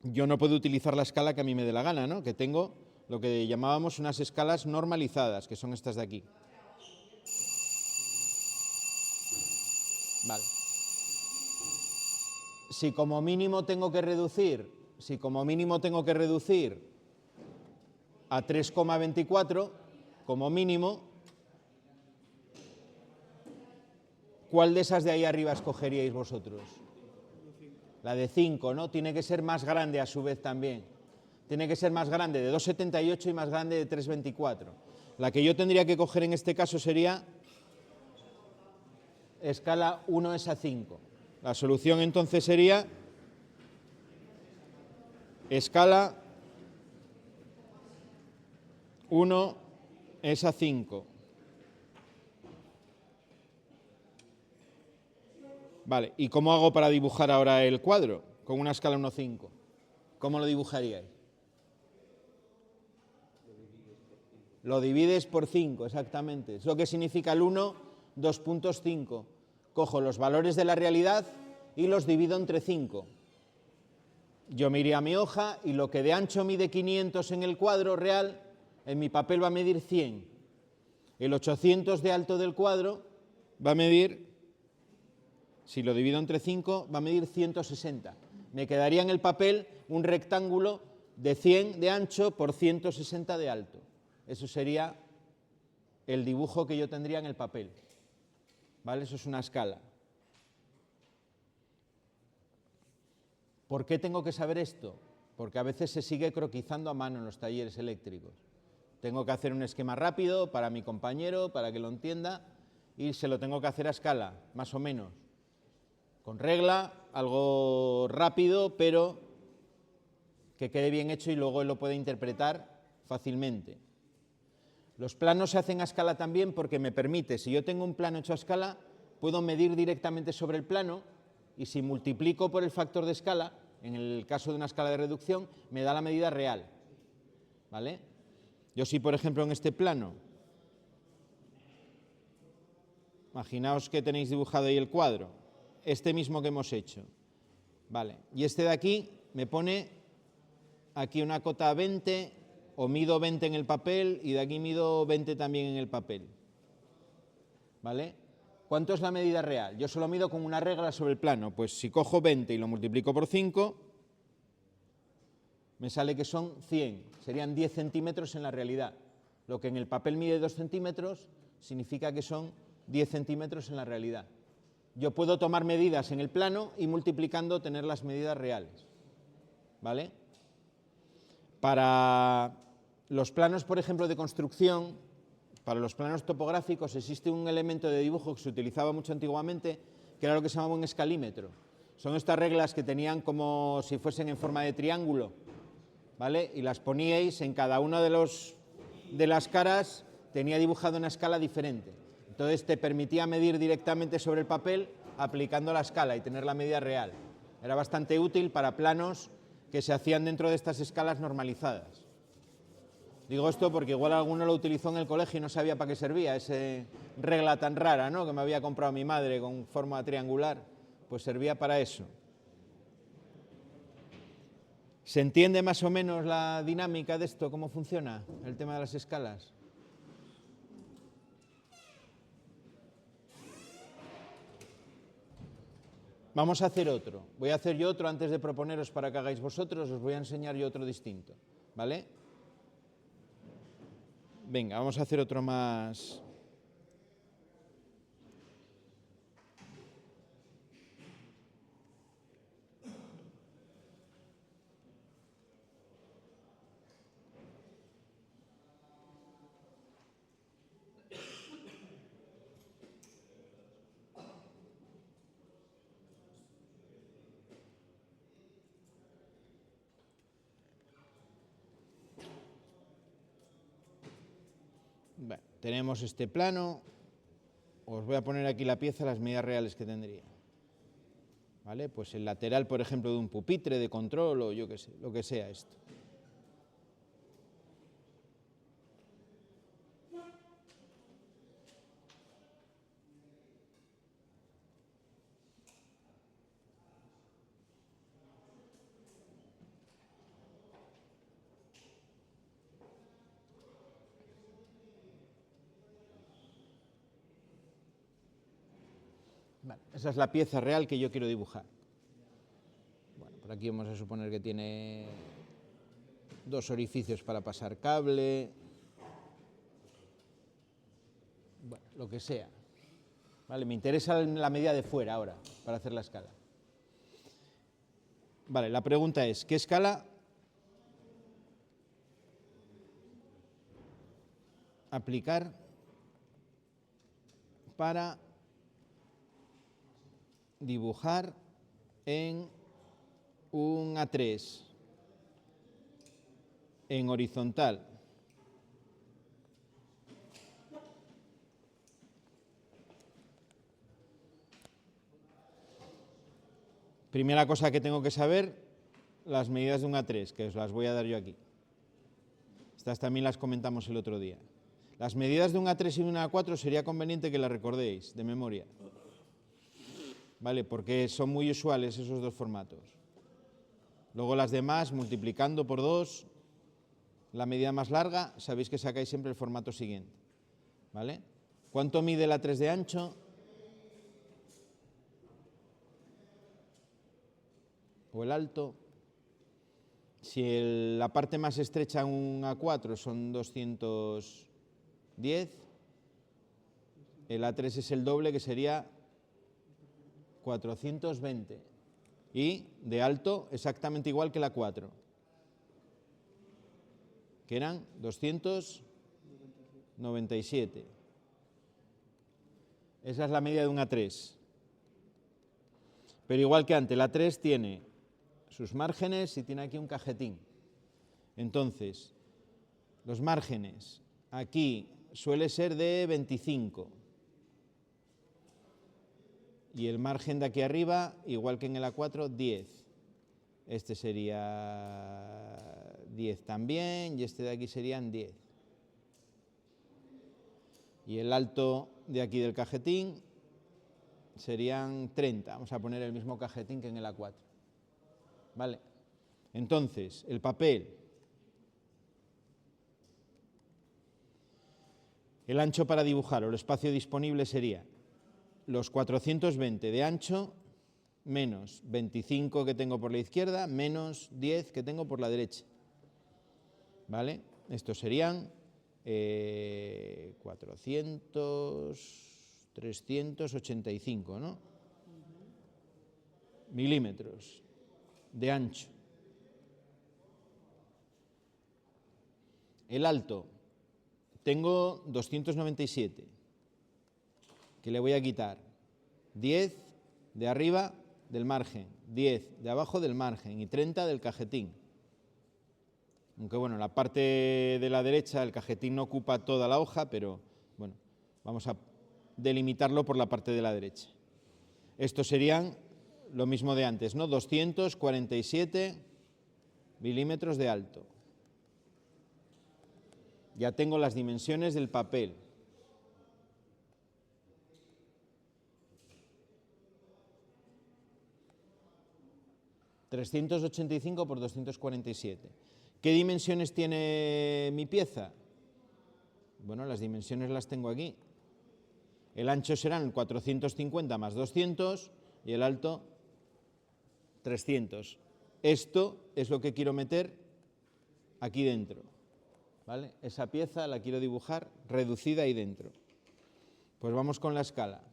yo no puedo utilizar la escala que a mí me dé la gana, ¿no? Que tengo lo que llamábamos unas escalas normalizadas, que son estas de aquí. Vale. Si como mínimo tengo que reducir si como mínimo tengo que reducir a 3,24, como mínimo, ¿cuál de esas de ahí arriba escogeríais vosotros? La de 5, ¿no? Tiene que ser más grande a su vez también. Tiene que ser más grande de 2,78 y más grande de 3,24. La que yo tendría que coger en este caso sería escala 1 es a 5. La solución entonces sería escala 1 es a 5. Vale, ¿y cómo hago para dibujar ahora el cuadro con una escala 1,5? ¿Cómo lo dibujaríais? Lo divides por 5, exactamente. Es lo que significa el 1, 2 puntos 5. Cojo los valores de la realidad y los divido entre 5. Yo me iría a mi hoja y lo que de ancho mide 500 en el cuadro real, en mi papel va a medir 100. El 800 de alto del cuadro va a medir, si lo divido entre 5, va a medir 160. Me quedaría en el papel un rectángulo de 100 de ancho por 160 de alto. Eso sería el dibujo que yo tendría en el papel. ¿Vale? Eso es una escala. ¿Por qué tengo que saber esto? Porque a veces se sigue croquizando a mano en los talleres eléctricos. Tengo que hacer un esquema rápido para mi compañero, para que lo entienda, y se lo tengo que hacer a escala, más o menos. Con regla, algo rápido, pero que quede bien hecho y luego él lo puede interpretar fácilmente. Los planos se hacen a escala también porque me permite, si yo tengo un plano hecho a escala, puedo medir directamente sobre el plano y si multiplico por el factor de escala, en el caso de una escala de reducción, me da la medida real. ¿Vale? Yo si, por ejemplo, en este plano, imaginaos que tenéis dibujado ahí el cuadro, este mismo que hemos hecho, ¿vale? Y este de aquí me pone aquí una cota 20, o mido 20 en el papel y de aquí mido 20 también en el papel. ¿Vale? ¿Cuánto es la medida real? Yo solo mido con una regla sobre el plano. Pues si cojo 20 y lo multiplico por 5, me sale que son 100. Serían 10 centímetros en la realidad. Lo que en el papel mide 2 centímetros, significa que son 10 centímetros en la realidad. Yo puedo tomar medidas en el plano y multiplicando tener las medidas reales. ¿Vale? Para los planos, por ejemplo, de construcción, para los planos topográficos existe un elemento de dibujo que se utilizaba mucho antiguamente, que era lo que se llamaba un escalímetro. Son estas reglas que tenían como si fuesen en forma de triángulo, ¿vale? Y las poníais en cada una de las caras, tenía dibujado una escala diferente. Entonces te permitía medir directamente sobre el papel aplicando la escala y tener la medida real. Era bastante útil para planos que se hacían dentro de estas escalas normalizadas. Digo esto porque igual alguno lo utilizó en el colegio y no sabía para qué servía, esa regla tan rara, ¿no?, que me había comprado mi madre con forma triangular, pues servía para eso. ¿Se entiende más o menos la dinámica de esto, cómo funciona el tema de las escalas? Vamos a hacer otro. Voy a hacer yo otro antes de proponeros para que hagáis vosotros, os voy a enseñar yo otro distinto, ¿vale? Venga, vamos a hacer otro más. Bueno, tenemos este plano. Os voy a poner aquí la pieza, las medidas reales que tendría. ¿Vale? Pues el lateral, por ejemplo, de un pupitre de control o yo qué sé, lo que sea esto. Vale, esa es la pieza real que yo quiero dibujar. Bueno, Aquí vamos a suponer que tiene 2 orificios para pasar cable, bueno, lo que sea. Vale, me interesa la medida de fuera ahora, para hacer la escala. Vale, la pregunta es, ¿qué escala aplicar para dibujar en un A3 en horizontal? Primera cosa que tengo que saber, las medidas de un A3, que os las voy a dar yo aquí. Estas también las comentamos el otro día. Las medidas de un A3 y de un A4 sería conveniente que las recordéis de memoria, ¿vale? Porque son muy usuales esos dos formatos. Luego las demás, multiplicando por 2, la medida más larga, sabéis que sacáis siempre el formato siguiente, ¿vale? ¿Cuánto mide el A3 de ancho? O el alto. Si la parte más estrecha en un A4 son 210, el A3 es el doble, que sería 420. Y de alto exactamente igual que el A4, que eran 297. Esa es la medida de un A3. Pero igual que antes, el A3 tiene sus márgenes y tiene aquí un cajetín. Entonces, los márgenes aquí suele ser de 25. Y el margen de aquí arriba, igual que en el A4, 10. Este sería 10 también, y este de aquí serían 10. Y el alto de aquí del cajetín serían 30. Vamos a poner el mismo cajetín que en el A4. ¿Vale? Entonces, el papel. El ancho para dibujar o el espacio disponible sería los 420 de ancho menos 25 que tengo por la izquierda menos 10 que tengo por la derecha. ¿Vale? Estos serían 385, ¿no? Milímetros de ancho. El alto, tengo 297, que le voy a quitar 10 de arriba del margen, 10 de abajo del margen y 30 del cajetín. Aunque bueno, la parte de la derecha el cajetín no ocupa toda la hoja, pero bueno, vamos a delimitarlo por la parte de la derecha. Estos serían lo mismo de antes, ¿no? 247 milímetros de alto. Ya tengo las dimensiones del papel. ...385 por 247. ¿Qué dimensiones tiene mi pieza? Bueno, las dimensiones las tengo aquí. El ancho serán 450 más 200 y el alto 300. Esto es lo que quiero meter aquí dentro, ¿vale? Esa pieza la quiero dibujar reducida ahí dentro. Pues vamos con la escala.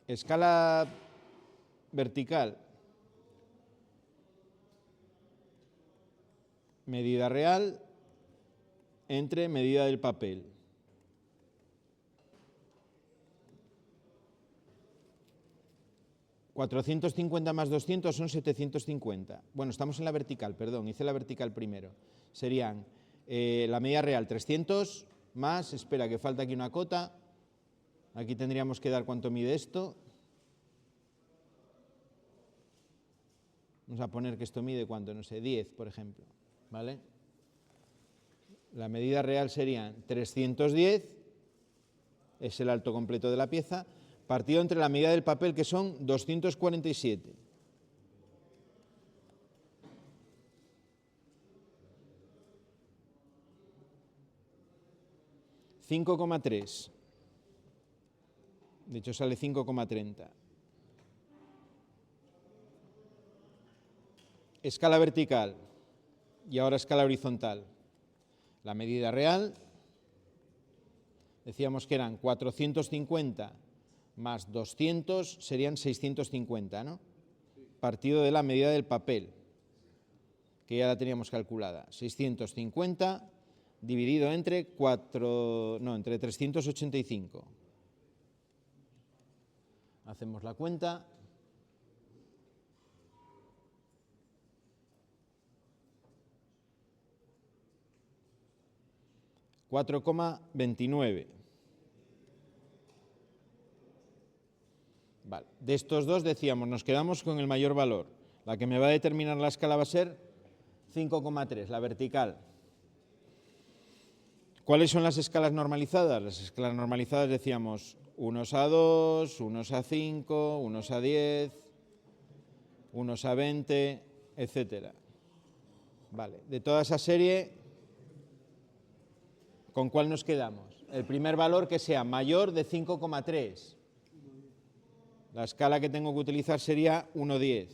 Escala vertical. Medida real entre medida del papel. ...450 más 200 son 750. Bueno, estamos en la vertical, perdón, hice la vertical primero. Serían la medida real 300 más, espera que falta aquí una cota. Aquí tendríamos que dar cuánto mide esto. Vamos a poner que esto mide cuánto, no sé, 10, por ejemplo, ¿vale? La medida real serían 310, es el alto completo de la pieza, partido entre la medida del papel, que son 247. ...5,3... De hecho sale 5,30. Escala vertical y ahora escala horizontal. La medida real, decíamos que eran 450 más 200 serían 650, ¿no? Partido de la medida del papel, que ya la teníamos calculada. 650 dividido entre 385. Hacemos la cuenta. $4,29. Vale. De estos dos decíamos, nos quedamos con el mayor valor. La que me va a determinar la escala va a ser 5,3, la vertical. ¿Cuáles son las escalas normalizadas? Las escalas normalizadas decíamos unos a 2, unos a 5, unos a 10, unos a 20, etcétera. Vale. De toda esa serie, ¿con cuál nos quedamos? El primer valor que sea mayor de 5,3. La escala que tengo que utilizar sería 1,10.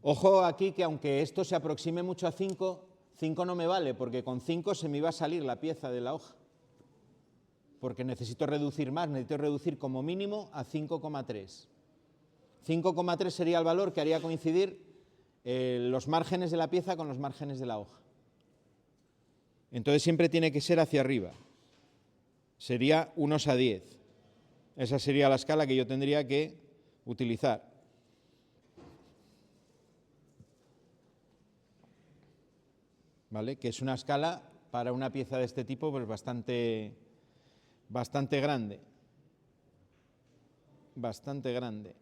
Ojo aquí que aunque esto se aproxime mucho a 5, 5 no me vale, porque con 5 se me iba a salir la pieza de la hoja. Porque necesito reducir más, necesito reducir como mínimo a 5,3. 5,3 sería el valor que haría coincidir los márgenes de la pieza con los márgenes de la hoja. Entonces siempre tiene que ser hacia arriba. Sería unos a 10. Esa sería la escala que yo tendría que utilizar. ¿Vale? Que es una escala para una pieza de este tipo pues bastante grande. Bastante grande.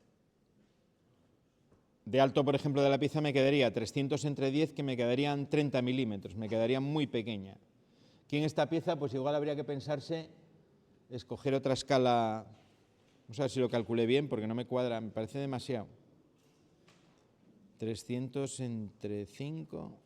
De alto, por ejemplo, de la pieza me quedaría 300 entre 10, que me quedarían 30 milímetros, me quedaría muy pequeña. Aquí en esta pieza, pues igual habría que pensarse, escoger otra escala, vamos a ver si lo calculé bien, porque no me cuadra, me parece demasiado. 300 entre 5...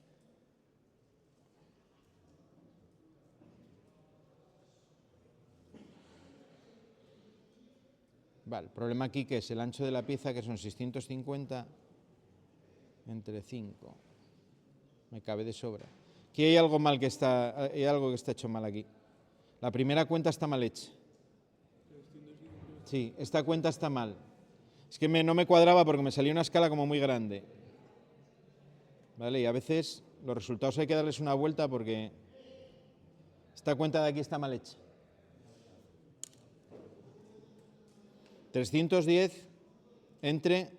Vale, el problema aquí que es el ancho de la pieza, que son 650 entre 5. Me cabe de sobra. Aquí hay algo mal que está, hay algo que está hecho mal aquí. La primera cuenta está mal hecha. Sí, esta cuenta está mal. Es que no me cuadraba porque me salía una escala como muy grande. ¿Vale? Y a veces los resultados hay que darles una vuelta porque esta cuenta de aquí está mal hecha. 310 entre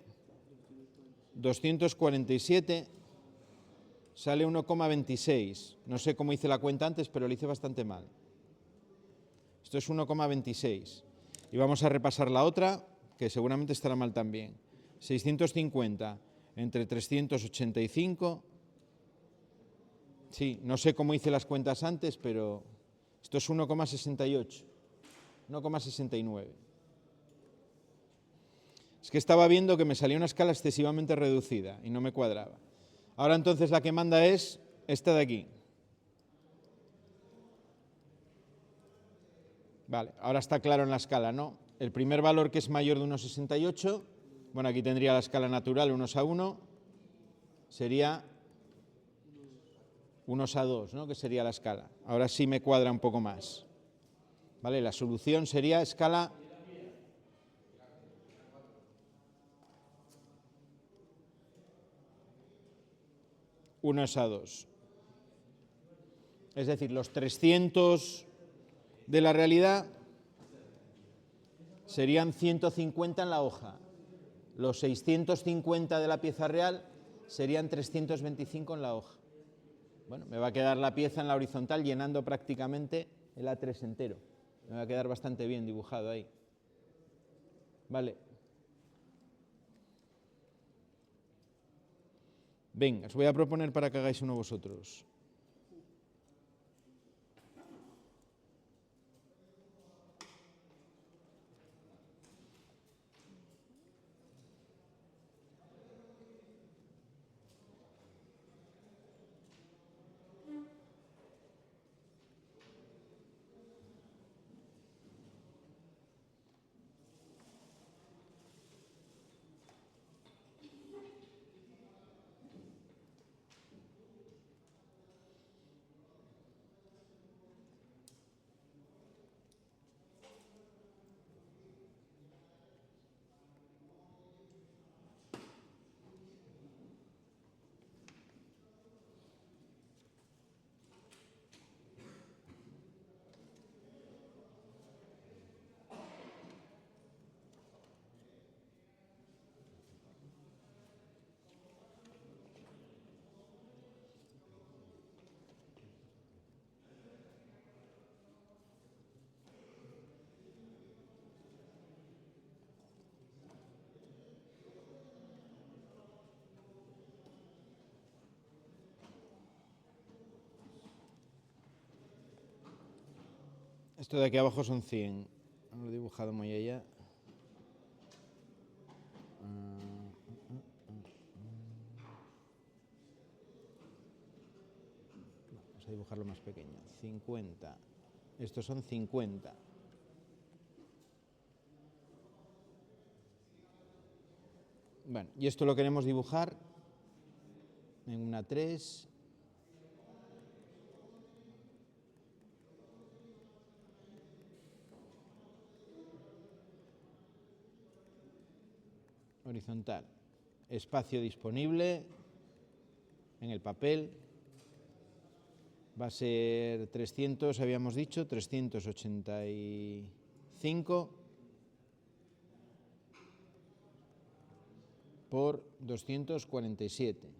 247 sale 1,26. No sé cómo hice la cuenta antes, pero lo hice bastante mal. Esto es 1,26. Y vamos a repasar la otra, que seguramente estará mal también. 650 entre 385. Sí, no sé cómo hice las cuentas antes, pero esto es 1,68. 1,69. Es que estaba viendo que me salía una escala excesivamente reducida y no me cuadraba. Ahora entonces la que manda es esta de aquí. Vale, ahora está claro en la escala, ¿no? El primer valor, que es mayor de 1,68, bueno, aquí tendría la escala natural 1:1, sería 1:2, ¿no? Que sería la escala. Ahora sí me cuadra un poco más. Vale, la solución sería escala 1:2. Es decir, los 300 de la realidad serían 150 en la hoja. Los 650 de la pieza real serían 325 en la hoja. Bueno, me va a quedar la pieza en la horizontal llenando prácticamente el A3 entero. Me va a quedar bastante bien dibujado ahí. Vale. Venga, os voy a proponer para que hagáis uno vosotros. Esto de aquí abajo son 100. No lo he dibujado muy allá. Vamos a dibujarlo más pequeño. 50. Estos son 50. Bueno, y esto lo queremos dibujar en una 3. Horizontal. Espacio disponible en el papel. Va a ser 300, habíamos dicho, 385 por 247.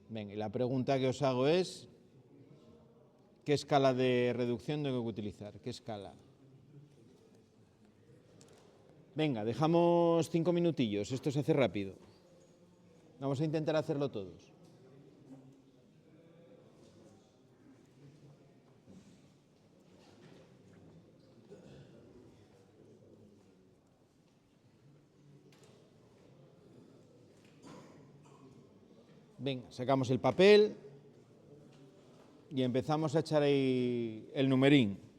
Venga, y la pregunta que os hago es, ¿qué escala de reducción tengo que utilizar? ¿Qué escala? Venga, dejamos 5 minutillos, esto se hace rápido. Vamos a intentar hacerlo todos. Venga, sacamos el papel y empezamos a echar ahí el numerín.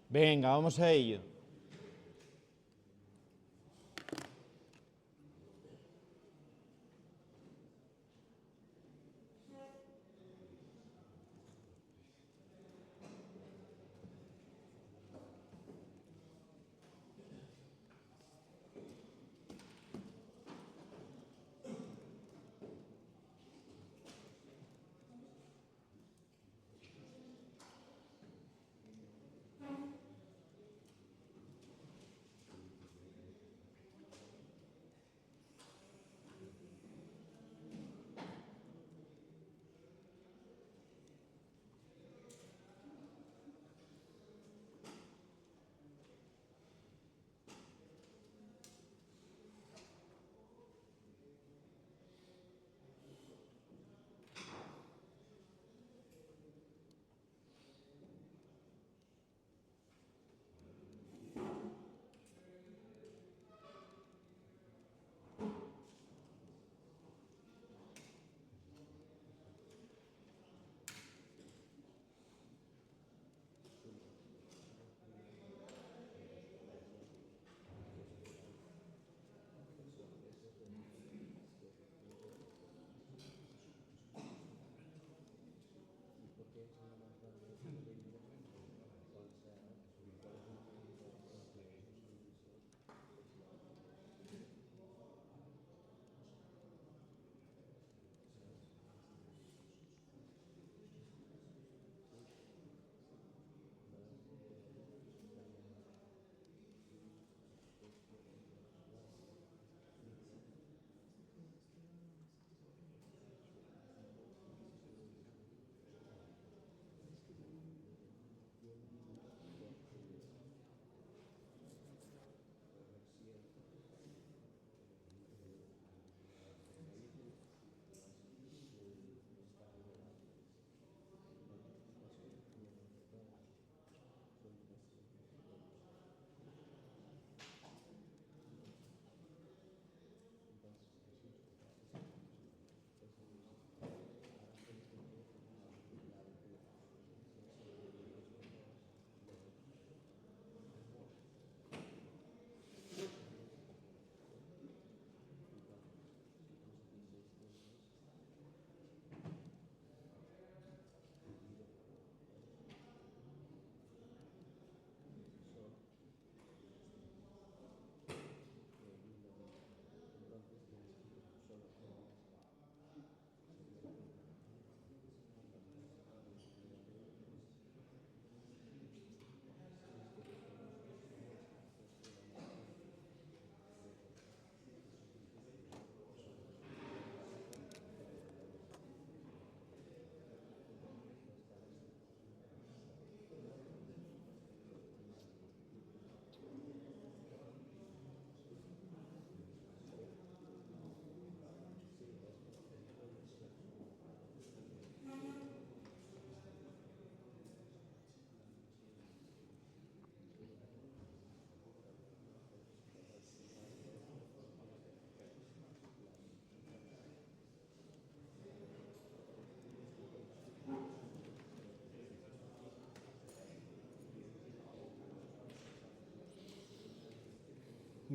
Venga, vamos a ello.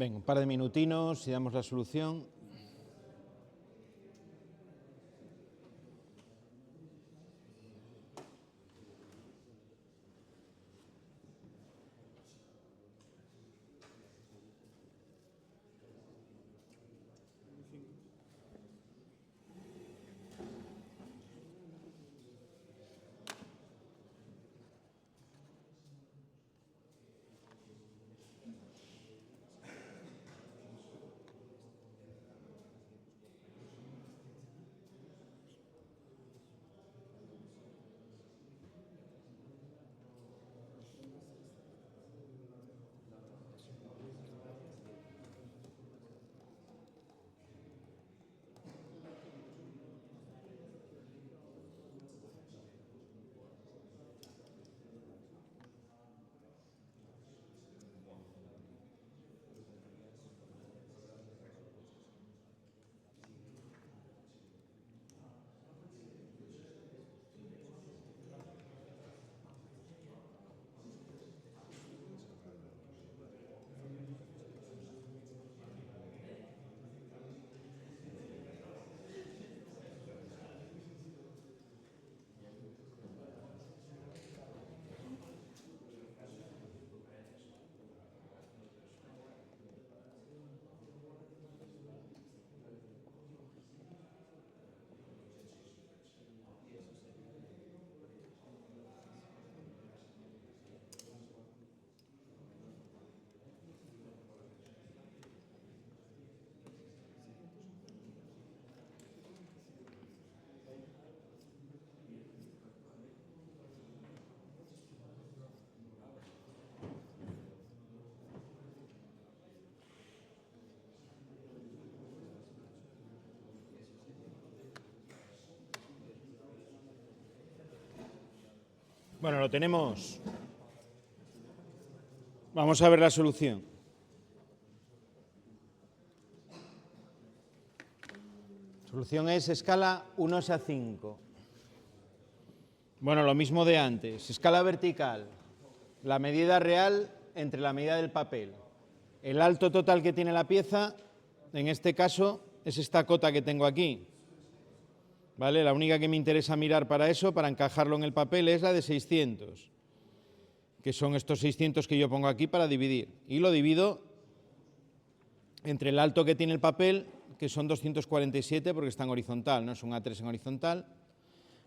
Venga, un par de minutinos y damos la solución. Bueno, lo tenemos. Vamos a ver la solución. Solución es escala 1:5. Bueno, lo mismo de antes. Escala vertical, la medida real entre la medida del papel. El alto total que tiene la pieza, en este caso, es esta cota que tengo aquí. ¿Vale? La única que me interesa mirar para eso, para encajarlo en el papel, es la de 600, que son estos 600 que yo pongo aquí para dividir. Y lo divido entre el alto que tiene el papel, que son 247 porque está en horizontal, no es un A3 en horizontal.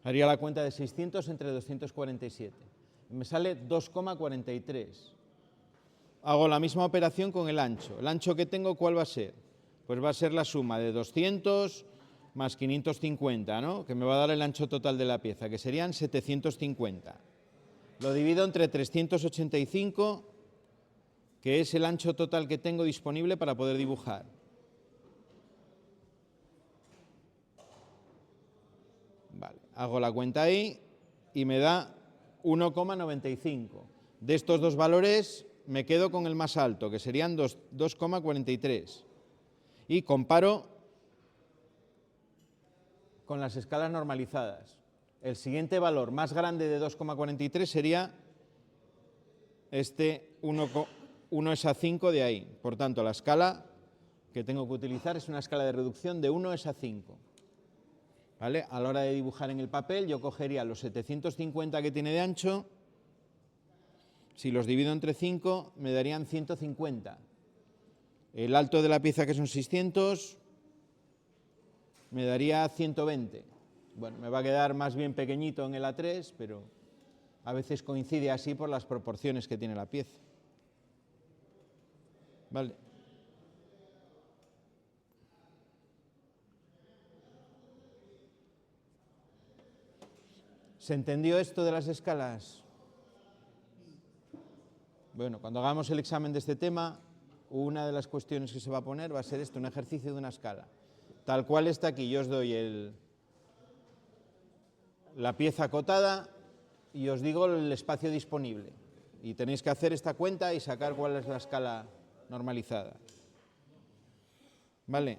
Haría la cuenta de 600 entre 247. Me sale 2,43. Hago la misma operación con el ancho. ¿El ancho que tengo cuál va a ser? Pues va a ser la suma de 200 más 550, ¿no? Que me va a dar el ancho total de la pieza, que serían 750. Lo divido entre 385, que es el ancho total que tengo disponible para poder dibujar. Vale, hago la cuenta ahí y me da 1,95. De estos dos valores me quedo con el más alto, que serían 2,43. Y comparo con las escalas normalizadas. El siguiente valor más grande de 2,43 sería este 1:5 de ahí. Por tanto, la escala que tengo que utilizar es una escala de reducción de 1:5. ¿Vale? A la hora de dibujar en el papel, yo cogería los 750 que tiene de ancho, si los divido entre 5, me darían 150. El alto de la pieza, que son 600, me daría 120. Bueno, me va a quedar más bien pequeñito en el A3, pero a veces coincide así por las proporciones que tiene la pieza. Vale. ¿Se entendió esto de las escalas? Bueno, cuando hagamos el examen de este tema, una de las cuestiones que se va a poner va a ser esto, un ejercicio de una escala. Tal cual está aquí, yo os doy la pieza acotada y os digo el espacio disponible. Y tenéis que hacer esta cuenta y sacar cuál es la escala normalizada. ¿Vale?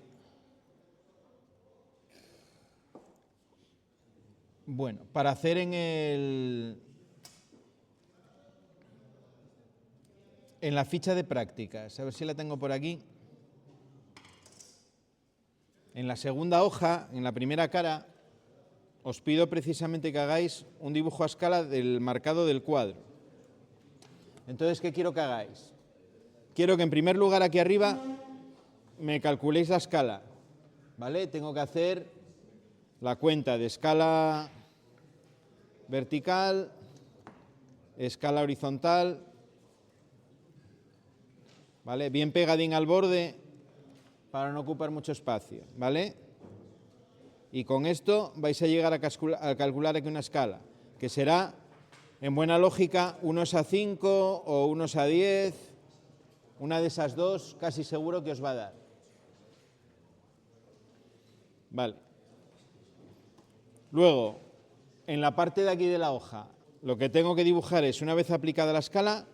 Bueno, para hacer en en la ficha de prácticas, a ver si la tengo por aquí. En la segunda hoja, en la primera cara, os pido precisamente que hagáis un dibujo a escala del marcado del cuadro. Entonces, ¿qué quiero que hagáis? Quiero que en primer lugar aquí arriba me calculéis la escala, ¿vale? Tengo que hacer la cuenta de escala vertical, escala horizontal, ¿vale? Bien pegadín al borde para no ocupar mucho espacio, ¿vale? Y con esto vais a llegar a calcular aquí una escala, que será, en buena lógica, 1:5 o 1:10, una de esas dos casi seguro que os va a dar. Vale. Luego, en la parte de aquí de la hoja, lo que tengo que dibujar es, una vez aplicada la escala,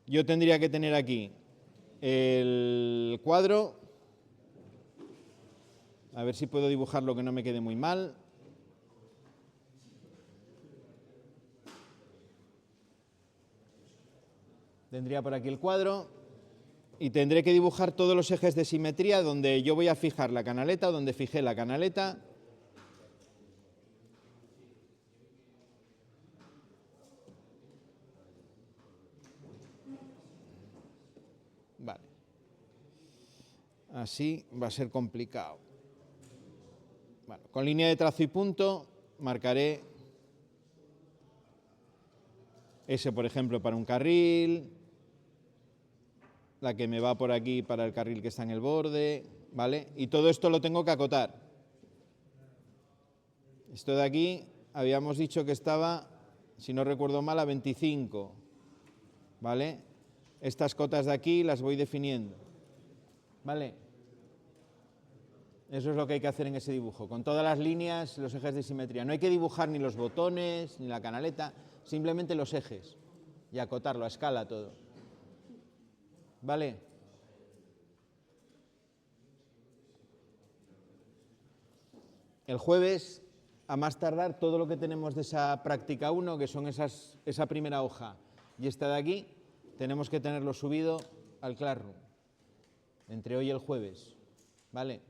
yo tendría que tener aquí el cuadro. A ver si puedo dibujarlo que no me quede muy mal. Tendría por aquí el cuadro y tendré que dibujar todos los ejes de simetría donde yo voy a fijar la canaleta o donde fijé la canaleta. Vale. Así va a ser complicado. Bueno, con línea de trazo y punto marcaré ese, por ejemplo, para un carril, la que me va por aquí para el carril que está en el borde, ¿vale? Y todo esto lo tengo que acotar. Esto de aquí habíamos dicho que estaba, si no recuerdo mal, a 25, ¿vale? Estas cotas de aquí las voy definiendo, ¿vale? Eso es lo que hay que hacer en ese dibujo, con todas las líneas, los ejes de simetría. No hay que dibujar ni los botones, ni la canaleta, simplemente los ejes y acotarlo a escala todo. ¿Vale? El jueves, a más tardar, todo lo que tenemos de esa práctica 1, que son esa primera hoja y esta de aquí, tenemos que tenerlo subido al Classroom, entre hoy y el jueves. ¿Vale?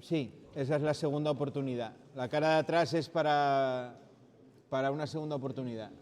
Sí, esa es la segunda oportunidad. La cara de atrás es para una segunda oportunidad.